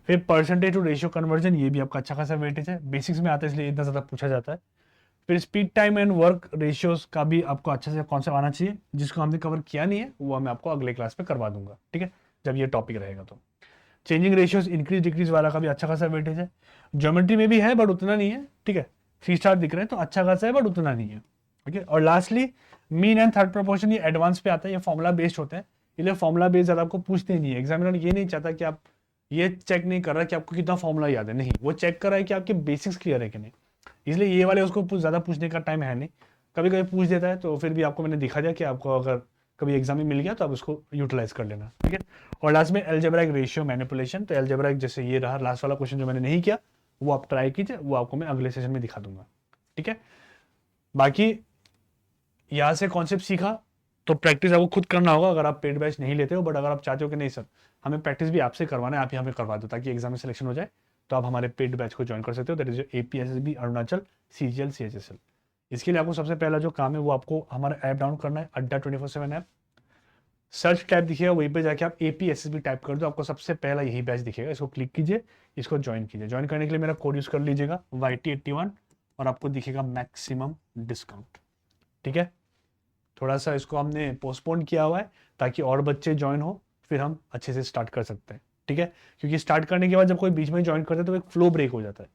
फिर परसेंटेज टू रेशियो कन्वर्जन, ये भी आपका अच्छा खासा वेटेज है, बेसिक्स में आता है इसलिए इतना ज़्यादा पूछा जाता है। फिर speed time and work ratios का भी आपको अच्छे से कॉन्सेप्ट आना चाहिए, जिसको हमने कवर किया नहीं है वो मैं आपको अगले क्लास में करवा दूंगा, ठीक है, जब ये टॉपिक रहेगा। तो चेंजिंग रेशियोज इंक्रीज डिक्रीज वाला का भी अच्छा खासा वेटेज है। ज्योमेट्री में भी है बट उतना नहीं है, ठीक है। 3 स्टार दिख रहे हैं तो अच्छा खासा है बट उतना नहीं है, ओके। और lastly mean and third proportion, ये एडवांस पे आता है, ये फॉर्मुला बेस्ड होते हैं, इसलिए फॉर्मुला बेस्ड ज़्यादा आपको पूछते नहीं है। एग्जामिनर ये नहीं चाहता कि आप, ये चेक नहीं कर रहा कि आपको कितना फॉर्मुला याद है, नहीं, वो चेक कर रहा है कि आपके बेसिक्स क्लियर है कि नहीं। इसलिए ये वाले उसको ज़्यादा पूछने का टाइम है नहीं, कभी कभी पूछ देता है, तो फिर भी आपको मैंने दिखा दिया कि आपको अगर कभी एग्जाम में मिल गया तो आप उसको यूटिलाइज कर लेना, ठीक है। और लास्ट में अलजेब्राइक रेशियो मैनिपुलेशन, तो अलजेब्राइक जैसे ये रहा लास्ट वाला क्वेश्चन जो मैंने नहीं किया वो आप ट्राई कीजिए, वो आपको मैं अगले सेशन में दिखा दूंगा, ठीक है। बाकी यहाँ से कॉन्सेप्ट सीखा तो प्रैक्टिस आपको खुद करना होगा अगर आप पेड बैच नहीं लेते हो। बट अगर आप चाहते हो कि नहीं सर हमें प्रैक्टिस भी आपसे करवाना है, आप ही हमें करवा दो ताकि एग्जाम में सिलेक्शन हो जाए, तो आप हमारे पेड बैच को ज्वाइन कर सकते हो, that is APSB Arunachal CGL CHSL। इसके लिए आपको सबसे पहला जो काम है वो आपको हमारा ऐप डाउनलोड करना है, अड्डा 24/7 ऐप। सर्च टैब दिखेगा, वहीं पे जाके आप APSB टाइप कर दो, आपको सबसे पहला यही बैच दिखेगा, इसको क्लिक कीजिए, इसको ज्वाइन कीजिए। ज्वाइन करने के लिए मेरा कोड यूज़ कर लीजिएगा YT81 और आपको दिखेगा मैक्सिमम डिस्काउंट, ठीक है। थोड़ा सा इसको हमने पोस्टपोन किया हुआ है ताकि और बच्चे ज्वाइन हो, फिर हम अच्छे से स्टार्ट कर सकते हैं, ठीक है। क्योंकि स्टार्ट करने के बाद जब कोई बीच में ज्वाइन करता है तो एक फ्लो ब्रेक हो जाता है,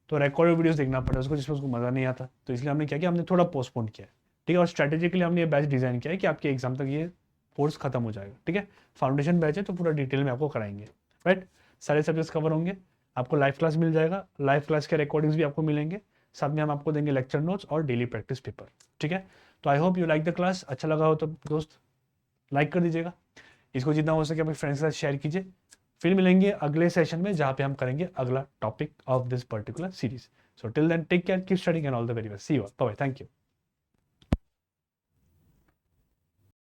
तो रिकॉर्डेड वीडियोस देखना पड़ता है उसको, जिसमें उसको मज़ा नहीं आता। तो इसलिए हमने क्या किया, हमने थोड़ा पोस्टपोन किया है, ठीक है। और स्ट्रैटेजिकली हमने ये बैच डिज़ाइन किया है कि आपके एग्जाम तक ये कोर्स खत्म हो जाएगा, ठीक है। फाउंडेशन बैच है तो पूरा डिटेल में आपको कराएंगे, राइट। सारे सब्जेक्ट्स कवर होंगे, आपको लाइव क्लास मिल जाएगा, लाइव क्लास के रिकॉर्डिंग्स भी आपको मिलेंगे, साथ में हम आपको देंगे लेक्चर नोट्स और डेली प्रैक्टिस पेपर, ठीक है। तो I hope you like the class, अच्छा लगा हो तो दोस्त लाइक कर दीजिएगा, इसको जितना हो सके अपने फ्रेंड्स के साथ शेयर कीजिए। फिर मिलेंगे अगले सेशन में जहाँ पे हम करेंगे अगला topic of this particular series. So till then take care, keep studying and all the very best, see you, bye bye, thank you.